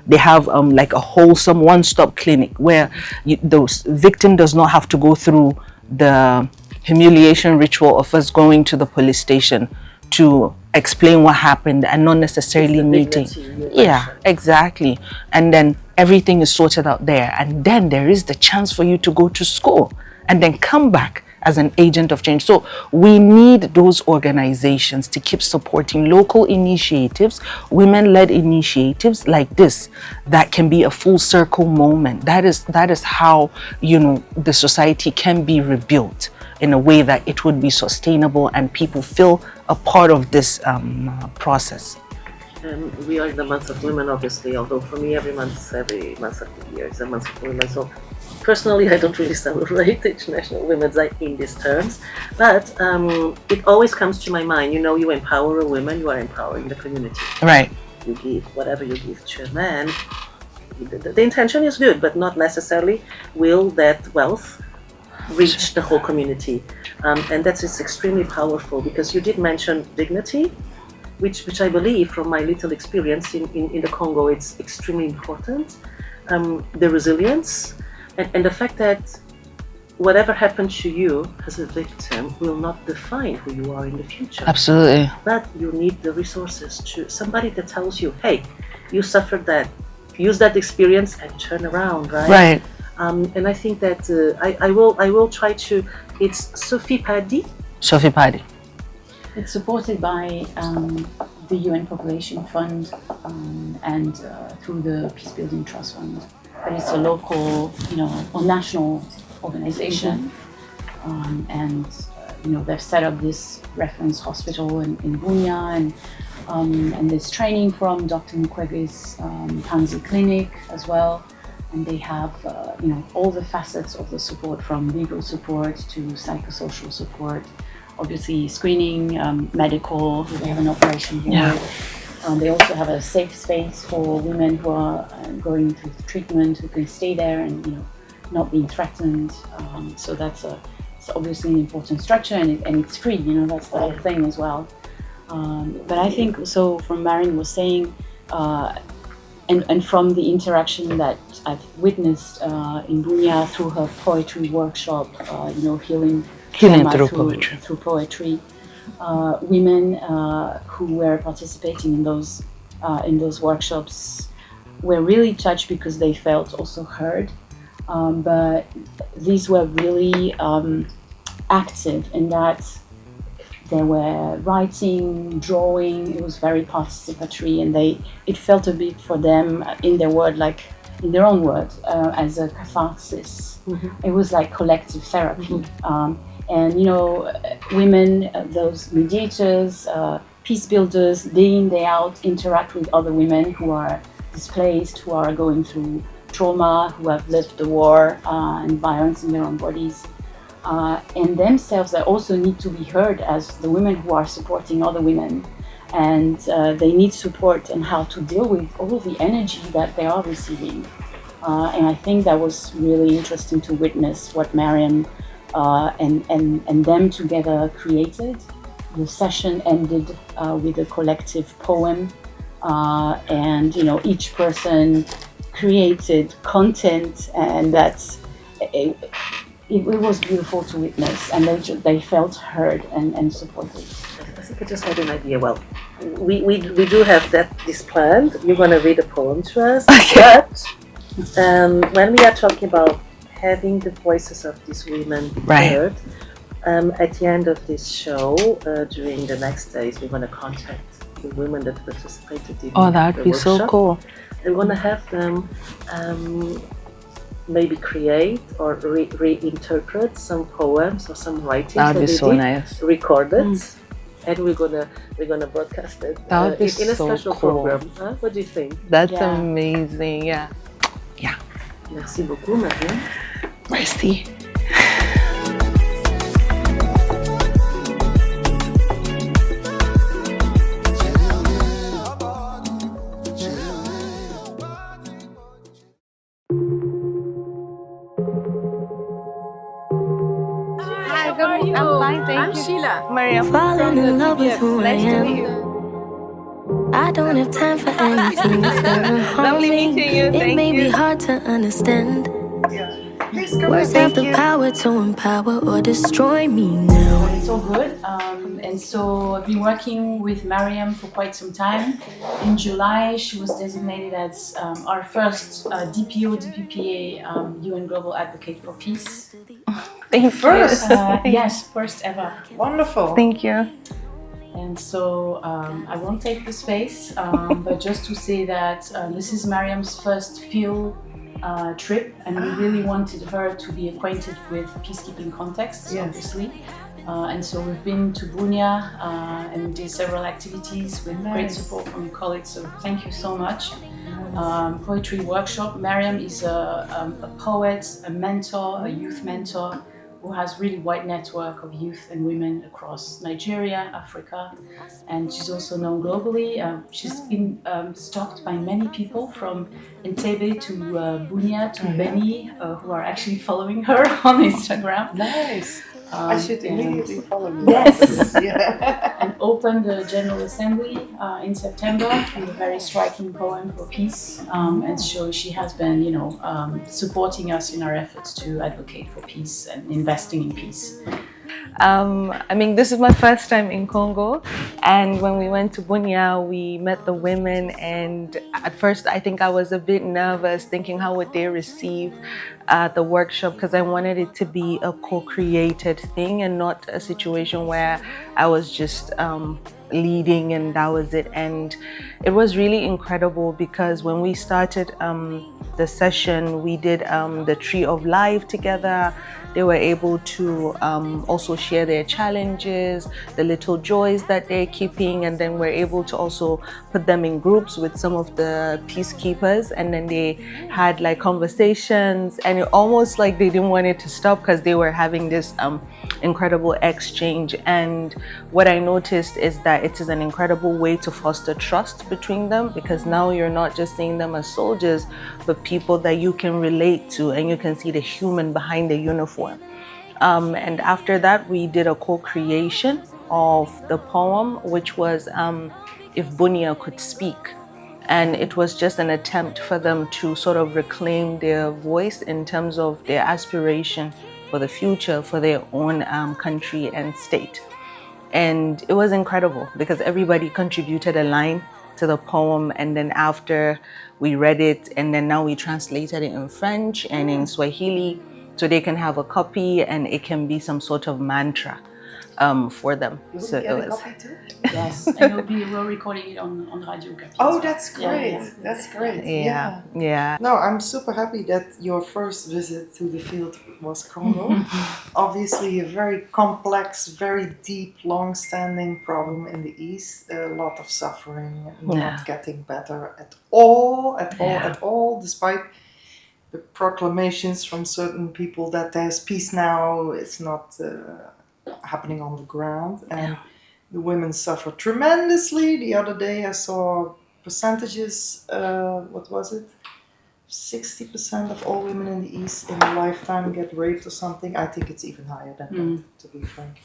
they have like a wholesome one-stop clinic where the victim does not have to go through the humiliation ritual of us going to the police station to explain what happened and not necessarily meeting. Yeah, exactly. And then everything is sorted out there, and then there is the chance for you to go to school and then come back as an agent of change. So we need those organizations to keep supporting local initiatives, women-led initiatives like this, that can be a full circle moment. That is how, the society can be rebuilt in a way that it would be sustainable and people feel a part of this process. We are in the month of women, obviously, although for me every month of the year is a month of women. So personally, I don't really celebrate International Women's Day in these terms, but it always comes to my mind, you empower a woman, you are empowering the community. Right. You give whatever you give to a man, the intention is good, but not necessarily will that wealth reach the whole community. And that is extremely powerful, because you did mention dignity, which I believe from my little experience in the Congo, it's extremely important. The resilience, and the fact that whatever happened to you as a victim will not define who you are in the future. Absolutely. But you need the resources to somebody that tells you, hey, you suffered that, use that experience and turn around, right? Right. And I think that I will try to. It's Sophie Paddy. Sophie Paddy. It's supported by the UN Population Fund and through the Peacebuilding Trust Fund. But it's a local, or national organization, and they've set up this reference hospital in Bunia, and there's training from Dr. Mukwege's Panzi Clinic as well. And they have, all the facets of the support, from legal support to psychosocial support, obviously screening, medical. They have an operation board. Yeah. They also have a safe space for women who are going through treatment, who can stay there and not being threatened. So it's obviously an important structure, and it's free. That's the whole thing as well. But I think so. From Mariam was saying. And from the interaction that I've witnessed in Bunia through her poetry workshop, healing through poetry, women who were participating in those workshops were really touched because they felt also heard. But these were really active in that they were writing, drawing. It was very participatory, and it felt a bit for them in their own words, as a catharsis. It was like collective therapy. And women, those mediators, peace builders, day in, day out, interact with other women who are displaced, who are going through trauma, who have lived the war and violence in their own bodies. And themselves, they also need to be heard as the women who are supporting other women, and they need support on how to deal with all the energy that they are receiving. And I think that was really interesting to witness what Mariam and them together created. The session ended with a collective poem, and each person created content, and it was beautiful to witness, and they felt heard and supported. I think I just had an idea. Well, we do have this planned. You're going to read a poem to us. But when we are talking about having the voices of these women heard, at the end of this show, during the next days, we're going to contact the women that participated in that would be workshop. so cool. And we're going to have them maybe create or reinterpret some poems or some writings that would be so nice. Recorded, and we're gonna broadcast it that would be in a special cool. program. Huh? What do you think? That's amazing. Yeah. Merci beaucoup, Mariam. Merci. I'm fine, thank you. Sheila. Mariam. Falling in love with who I Nice to am. meet you. I don't have time for anything that's gonna harm Lovely me. meeting you, It thank may be you. hard to understand. Words have the power to empower or destroy me now. It's all good. And so I've been working with Mariam for quite some time. In July, she was designated as our first DPO, DPPA, UN Global Advocate for Peace. Thank you. First? Yes, first ever. Wonderful. Thank you. And so I won't take the space, but just to say that this is Mariam's first field trip, and we really wanted her to be acquainted with peacekeeping contexts, obviously. And so we've been to Bunia and we did several activities with great support from your colleagues, so thank you so much. Poetry workshop. Mariam is a poet, a mentor, a youth mentor, who has really wide network of youth and women across Nigeria, Africa, and she's also known globally. She's been stalked by many people from Entebbe to Bunia to Beni, who are actually following her on Instagram. Nice. I should immediately follow you. Yes. And opened the General Assembly in September with a very striking poem for peace. And so she has been, supporting us in our efforts to advocate for peace and investing in peace. I mean, this is my first time in Congo, and when we went to Bunia, we met the women, and at first I think I was a bit nervous, thinking how would they receive the workshop, because I wanted it to be a co-created thing and not a situation where I was just leading and that was it. And it was really incredible because when we started the session, we did the Tree of Life together. They were able to also share their challenges, the little joys that they're keeping, and then we're able to also put them in groups with some of the peacekeepers, and then they had like conversations, and it almost like they didn't want it to stop because they were having this incredible exchange. And what I noticed is that it is an incredible way to foster trust between them, because now you're not just seeing them as soldiers, but people that you can relate to, and you can see the human behind the uniform. And after that, we did a co-creation of the poem, which was If Bunia Could Speak. And it was just an attempt for them to sort of reclaim their voice in terms of their aspiration for the future, for their own country and state. And it was incredible because everybody contributed a line to the poem, and then after we read it, and then now we translated it in French and in Swahili, so they can have a copy and it can be some sort of mantra for them. So it was. Copy too? Yes, and we're recording it on Radio Capi. Oh, that's great. Yeah. That's great. Yeah. No, I'm super happy that your first visit to the field was Congo. Obviously a very complex, very deep, long-standing problem in the East. A lot of suffering, not getting better at all, despite the proclamations from certain people that there's peace now. It's not happening on the ground, and the women suffer tremendously. The other day I saw percentages, what was it? 60% of all women in the East in a lifetime get raped or something. I think it's even higher than that, to be frank.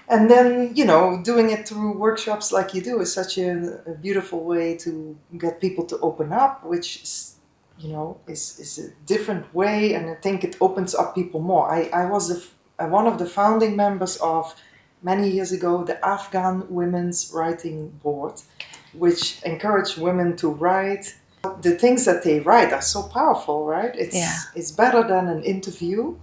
And then, you know, doing it through workshops like you do is such a beautiful way to get people to open up, which is, you know, is a different way, and I think it opens up people more. I was one of the founding members of, many years ago, the Afghan Women's Writing Board, which encouraged women to write. The things that they write are so powerful, right? It's better than an interview,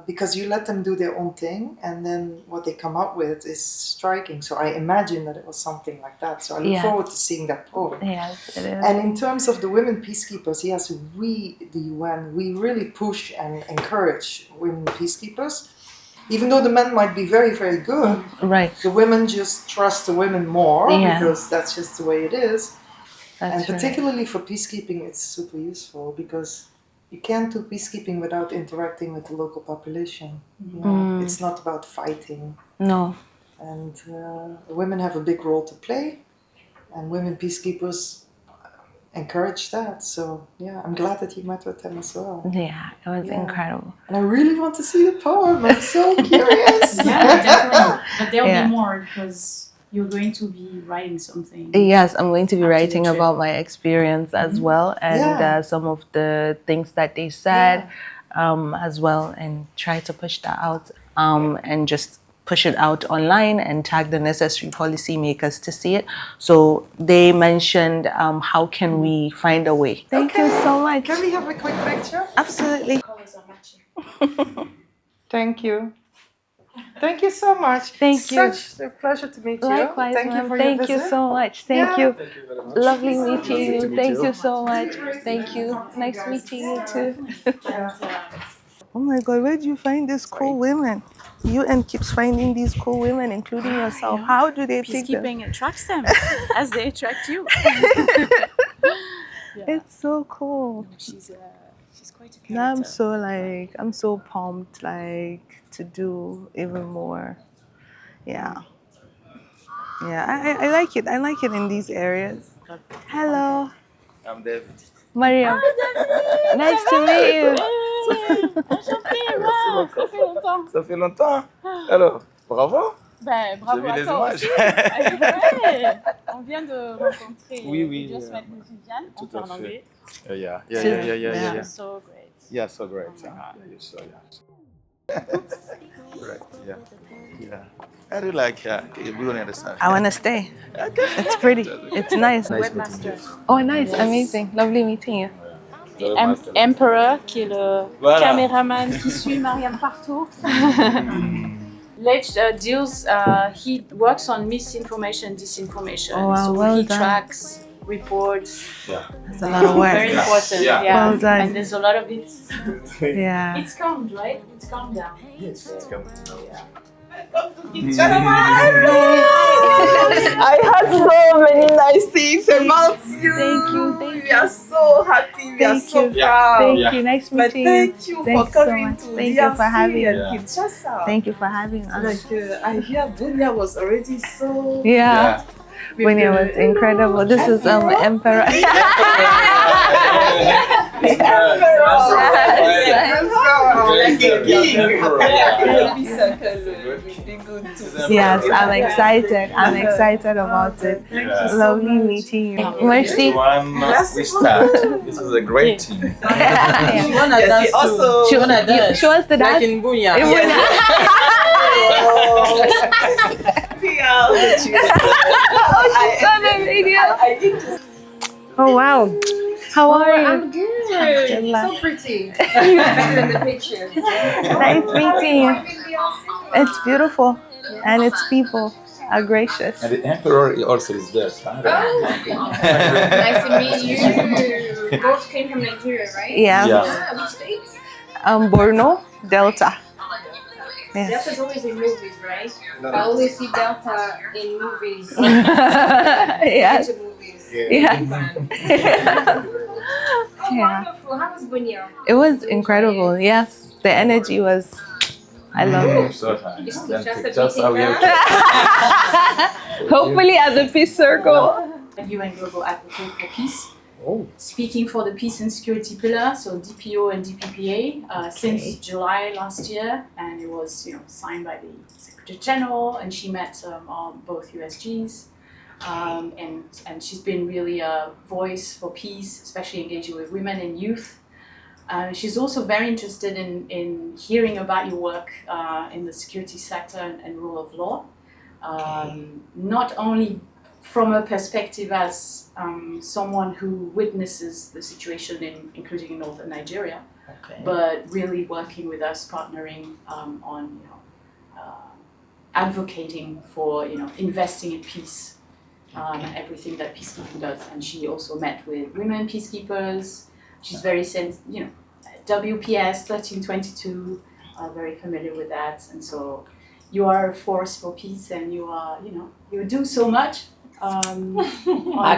because you let them do their own thing, and then what they come up with is striking. So I imagine that it was something like that. So I look forward to seeing that poem. Yes, it is. And in terms of the women peacekeepers, yes, we, the UN, we really push and encourage women peacekeepers. Even though the men might be very, very good, the women just trust the women more, because that's just the way it is. And particularly for peacekeeping, it's super useful, because you can't do peacekeeping without interacting with the local population. You know, it's not about fighting. No. And women have a big role to play, and women peacekeepers encourage that. So yeah, I'm glad that you met with them as well. Yeah, it was incredible. And I really want to see the poem. I'm so curious. Definitely. But there'll be more, because you're going to be writing something. Yes, I'm going to be writing about my experience as well, and some of the things that they said as well, and try to push that out, and just push it out online and tag the necessary policymakers to see it. So they mentioned, how can we find a way? Thank you so much. Can we have a quick picture? Absolutely. Colors are matching. Thank you. Thank you so much. Thank you. Such a pleasure to meet you. Likewise, Thank you for thank your visit. you so much. Thank you. Thank you very much. Lovely meeting you. to meet Thank you. you so much. Thank you. Nice meeting you too. Oh my God, where do you find these cool women? UN keeps finding these cool women, including yourself. How do they pick them? Peacekeeping attracts them as they attract you. It's so cool. No, she's quite a character. Now I'm so pumped to do even more. Yeah. I like it. I like it in these areas. Hello. I'm David. Mariam. David. Nice to meet you. Ça fait longtemps. Ça fait longtemps. Alors, bravo. Ben, bravo à les toi images. aussi. Ouais. On vient de rencontrer Oui. Just met Viviane en finlandais. Yeah. So great. Yeah, so great. Oh my God. Right, yeah. Yeah. I really like we don't understand. I want to stay. It's pretty. It's nice. Webmaster. Oh, nice. Yes. Amazing. Lovely meeting you. Et Emperor, qui est le Voilà. caméraman qui suit Mariam partout. Lech deals, he works on misinformation, disinformation. Oh, wow, so well he done. tracks, reports. Yeah. That's a lot of work. Very important. Yeah. Yeah. Well done. And there's a lot of it. Yeah. It's calmed, right? It's calmed down. Yes, it's coming. Yeah. I heard so many nice things about you. Thank you. We are so happy. We are Thank so you. proud. Thank you. Nice But meeting you. thank you Thanks for coming so much. to Thank you for DRC having and us. Kinshasa. Thank you for having us. Like I hear Bunia was already so. Yeah. Bunia was incredible. This is Emperor. Yes, I'm excited. I'm excited about it. Lovely meeting you. Merci. We start. This is a great team. She wanna dance too. She wants to dance. Like in Bunia. In Bunia. Oh wow. How are you? I'm good. Alhamdulillah. So pretty. Better than the pictures. Nice meeting you. It's beautiful and its people are gracious. And the emperor also is there. Nice to meet you. Both came from Nigeria, right? Yeah. Yeah. Which state? Borno, Delta. Yes. Delta's always in movies, right? I always see Delta in movies. Yes. Bunch of movies. Yeah. Oh, Yeah. wonderful. How was Bunia? It was incredible. Yes. The energy was, I love it. So fun. Just Just how we have Hopefully at the Peace Circle. UN Global Advocate for Peace. Oh. Speaking for the Peace and Security Pillar, so DPO and DPPA, since July last year, and it was signed by the Secretary General, and she met both USGs, and she's been really a voice for peace, especially engaging with women and youth. She's also very interested in hearing about your work in the security sector and rule of law, not only from a perspective as someone who witnesses the situation including in northern Nigeria, but really working with us, partnering on advocating for investing in peace, everything that peacekeeping does. And she also met with women peacekeepers. She's very WPS 1322, very familiar with that. And so you are a force for peace, and you are you do so much. I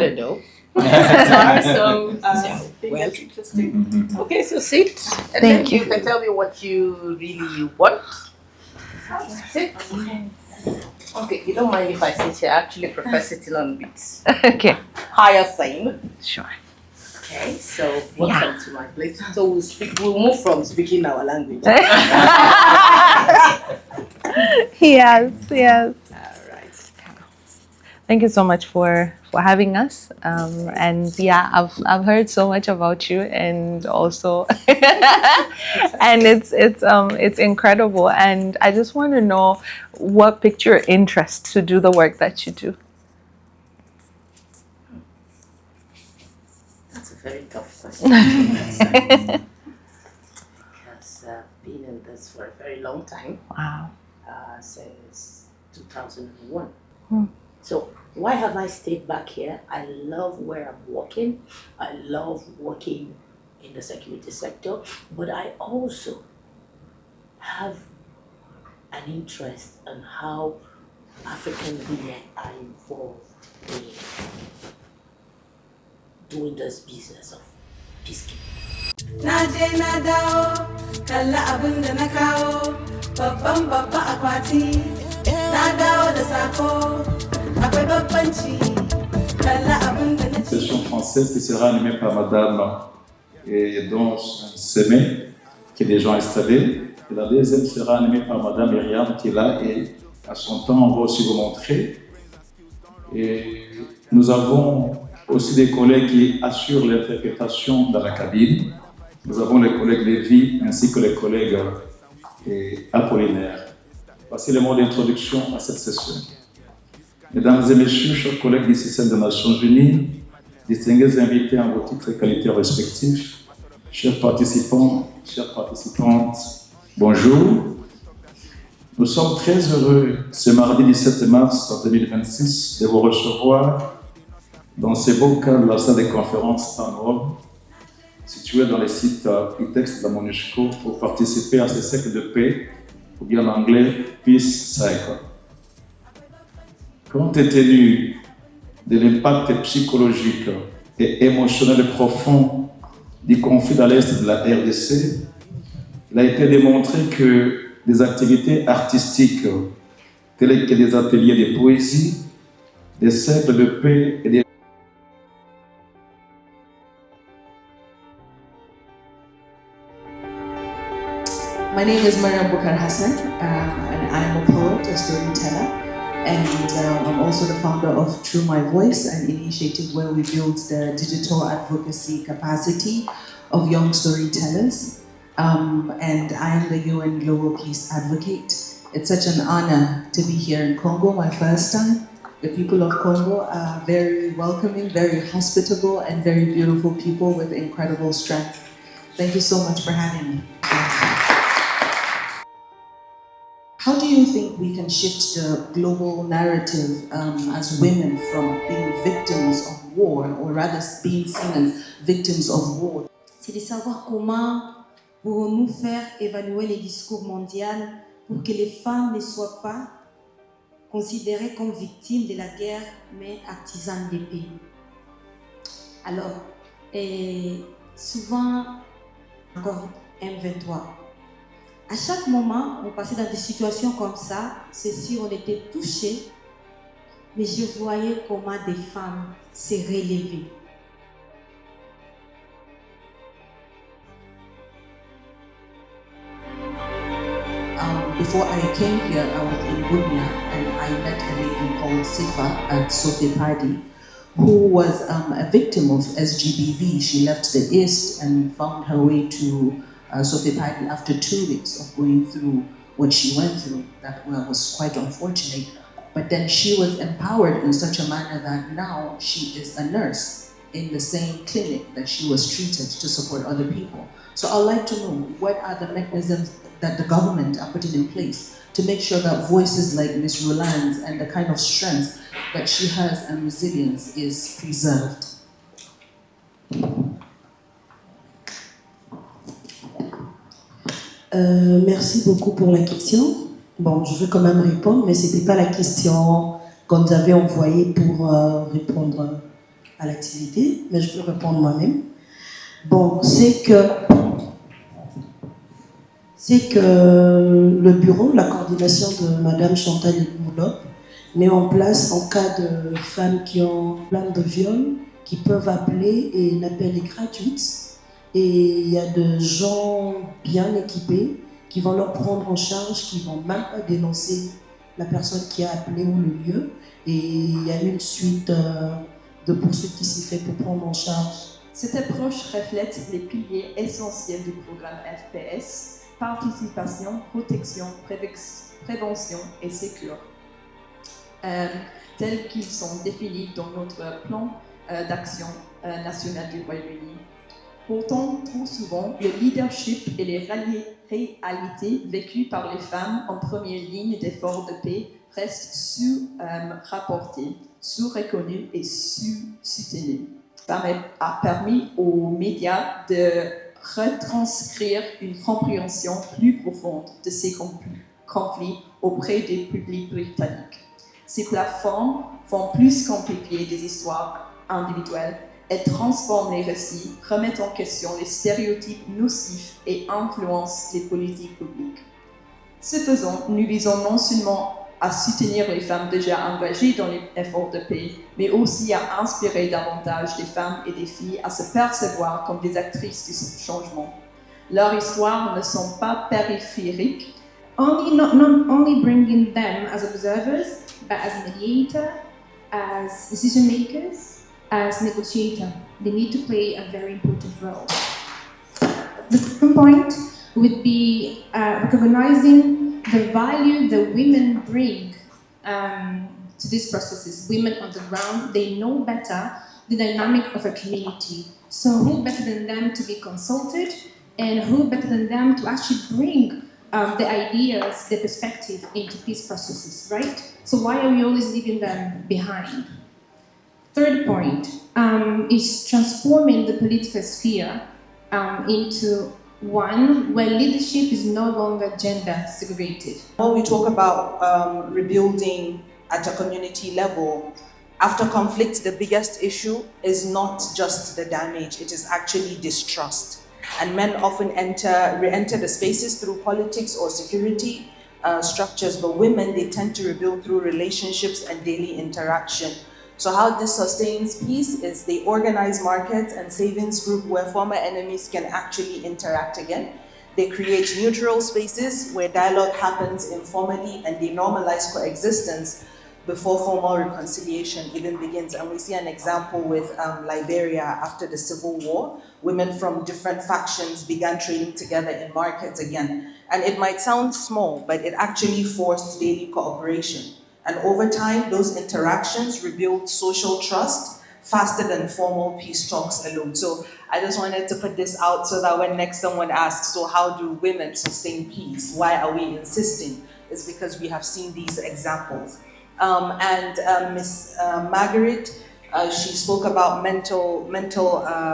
don't know. So I think that's interesting. Okay, so sit. And Thank then you can tell me what you really want. Sit. Okay, you don't mind if I sit here. I actually prefer sitting on bits. Okay. Higher thing. Sure. Okay, so welcome to my place. So we'll move from speaking our language. Yes, yes. Thank you so much for having us. And yeah, I've heard so much about you, and also and it's incredible. And I just want to know what piqued your interest to do the work that you do. That's a very tough question. Because I've been in this for a very long time. Wow. Since 2001. Hmm. So why have I stayed back here? I love where I'm working. I love working in the security sector, but I also have an interest in how African women are involved in doing this business of peacekeeping. Naje na dawo, kalla abin da na kawo, babban babba akwati, na dawo da sako, akwai babbanci, kalla abin da na ci. Session française qui sera animée par Madame et dont Semé, qui est déjà installée. Et la deuxième sera animée par Madame Myriam qui est là et à son temps on va aussi vous montrer. Et nous avons aussi des collègues qui assurent l'interprétation dans la cabine. Nous avons les collègues Lévi ainsi que les collègues et Apollinaire. Voici les mots d'introduction à cette session. Mesdames et messieurs, chers collègues du système des Nations Unies, distingués invités en vos titres et qualités respectifs, chers participants, chères participantes, bonjour. Nous sommes très heureux ce mardi 17 mars 2026 de vous recevoir dans ces beaux cadres de la salle de conférence Stanhope, située dans le site ITEX de la MONUSCO, pour participer à ce cercle de paix, ou bien en anglais Peace Cycle. Compte tenu de l'impact psychologique et émotionnel profond du conflit à l'est de la RDC, il a été démontré que des activités artistiques telles que des ateliers de poésie, des cercles de paix et des My name is Mariam Bukar Hassan, and I'm a poet, a storyteller, and I'm also the founder of True My Voice, an initiative where we build the digital advocacy capacity of young storytellers. And I am the UN Global Peace Advocate. It's such an honor to be here in Congo, my first time. The people of Congo are very welcoming, very hospitable, and very beautiful people with incredible strength. Thank you so much for having me. How do you think we can shift the global narrative as women from being victims of war, or rather being seen as victims of war? C'est de savoir comment pourrons-nous faire évaluer les discours mondiaux pour que les femmes ne soient pas considérées comme victimes de la guerre, mais artisanes de paix. Alors, souvent, encore M23. À chaque moment, on passait dans des situations comme ça, c'est si on était touchés, mais je voyais comment des femmes se relevaient. Before I came here, I was in Bunia, and I met a lady called Sifa at Sotepadi, who was a victim of SGBV. She left the East and found her way to Sotepadi after 2 weeks of going through what she went through. That was quite unfortunate. But then she was empowered in such a manner that now she is a nurse in the same clinic that she was treated to support other people. So I'd like to know, what are the mechanisms that the government are putting in place to make sure that voices like Ms. Roland's and the kind of strength that she has and resilience is preserved? Merci beaucoup pour la question. Bon, je veux quand même répondre, mais ce n'était pas la question qu'on nous avait envoyée pour répondre à l'activité, mais je peux répondre moi-même. Bon, c'est que le bureau, la coordination de Madame Chantal Moulop, met en place en cas de femmes qui ont plainte de viol, qui peuvent appeler, et l'appel est gratuit. Et il y a de gens bien équipés qui vont leur prendre en charge, qui ne vont même pas dénoncer la personne qui a appelé ou le lieu. Et il y a une suite de poursuites qui s'est fait pour prendre en charge. Cette approche reflète les piliers essentiels du programme FPS: participation, protection, prévention et sécurité, tels qu'ils sont définis dans notre plan d'action national du Royaume-Uni. Pourtant, trop souvent, le leadership et les réalités vécues par les femmes en première ligne d'efforts de paix restent sous-rapportées, sous-reconnues et sous-soutenues. Ça a permis aux médias de retranscrire une compréhension plus profonde de ces conflits auprès des publics britanniques. Ces plateformes font plus compliquer des histoires individuelles. Elles transforment les récits, remettent en question les stéréotypes nocifs et influencent les politiques publiques. Ce faisant, nous visons non seulement à soutenir les femmes déjà engagées dans les efforts de paix, mais aussi à inspirer davantage des femmes et des filles à se percevoir comme des actrices du changement. Leurs histoires ne sont pas périphériques. Not only bringing them as observers, but as mediator, as decision makers, as negotiator. They need to play a very important role. The second point, would be recognizing the value the women bring to these processes. Women on the ground, they know better the dynamic of a community. So who better than them to be consulted, and who better than them to actually bring the ideas, the perspective into peace processes, right? So why are we always leaving them behind? Third point is transforming the political sphere into one where leadership is no longer gender segregated. When we talk about rebuilding at a community level, after conflict, the biggest issue is not just the damage, it is actually distrust. And men often re-enter the spaces through politics or security structures, but women, they tend to rebuild through relationships and daily interaction. So how this sustains peace is they organize markets and savings group where former enemies can actually interact again. They create neutral spaces where dialogue happens informally, and they normalize coexistence before formal reconciliation even begins. And we see an example with Liberia after the Civil War. Women from different factions began trading together in markets again. And it might sound small, but it actually forced daily cooperation. And over time, those interactions rebuild social trust faster than formal peace talks alone. So I just wanted to put this out so that when next someone asks, so how do women sustain peace? Why are we insisting? It's because we have seen these examples. Ms. Margaret, she spoke about mental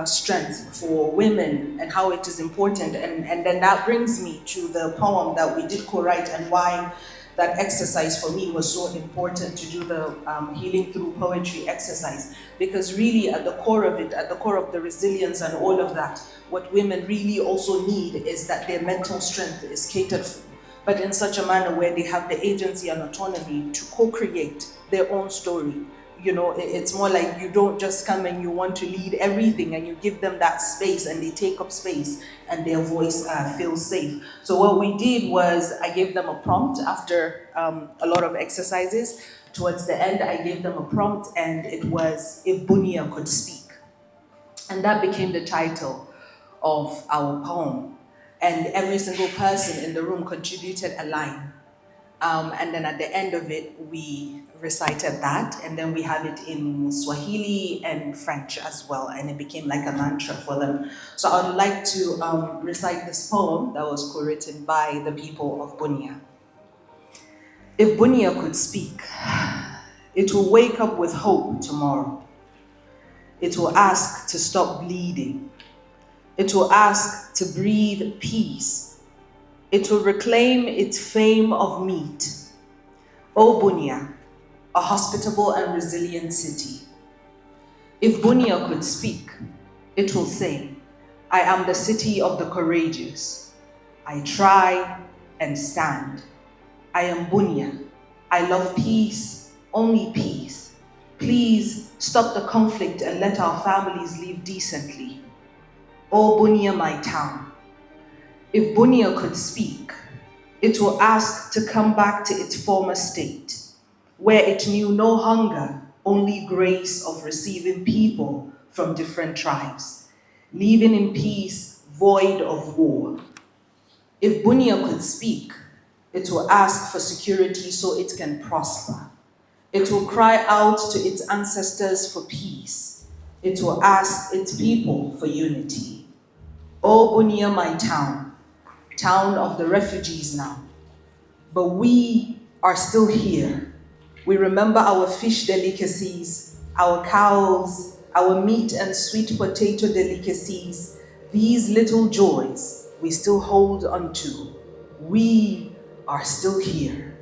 strength for women and how it is important. And then that brings me to the poem that we did co-write and why that exercise for me was so important to do the healing through poetry exercise. Because really at the core of it, at the core of the resilience and all of that, what women really also need is that their mental strength is catered for, but in such a manner where they have the agency and autonomy to co-create their own story. You know, it's more like you don't just come and you want to lead everything, and you give them that space and they take up space and their voice feels safe. So what we did was I gave them a prompt after a lot of exercises. Towards the end, I gave them a prompt, and it was if Bunia could speak. And that became the title of our poem. And every single person in the room contributed a line. And then at the end of it, we recited that, and then we have it in Swahili and French as well, and it became like a mantra for them. So I would like to recite this poem that was co-written by the people of Bunia. If Bunia could speak, it will wake up with hope tomorrow. It will ask to stop bleeding. It will ask to breathe peace. It will reclaim its fame of meat. O Bunia, a hospitable and resilient city. If Bunia could speak, it will say, I am the city of the courageous. I try and stand. I am Bunia. I love peace, only peace. Please stop the conflict and let our families live decently. O Bunia, my town. If Bunia could speak, it will ask to come back to its former state, where it knew no hunger, only grace of receiving people from different tribes, living in peace, void of war. If Bunia could speak, it will ask for security so it can prosper. It will cry out to its ancestors for peace. It will ask its people for unity. O Bunia, my town, town of the refugees now. But we are still here. We remember our fish delicacies, our cows, our meat and sweet potato delicacies. These little joys we still hold on to. We are still here.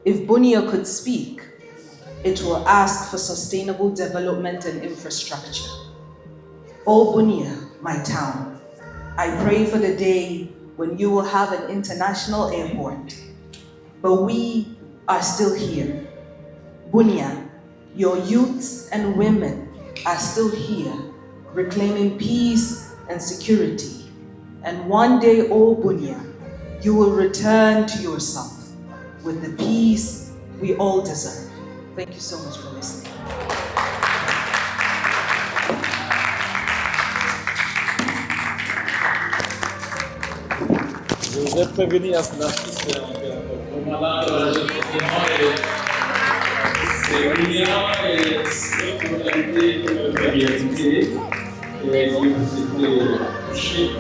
If Bunia could speak, it will ask for sustainable development and infrastructure. O Bunia, my town, I pray for the day when you will have an international airport. But we are still here. Bunia, your youths and women are still here, reclaiming peace and security. And one day, O Bunia, you will return to yourself with the peace we all deserve. Thank you so much for listening. vous êtes prévenu à cela. Vraiment là, c'est Bunia et c'est une modalité de réalité et qui vous était touchée.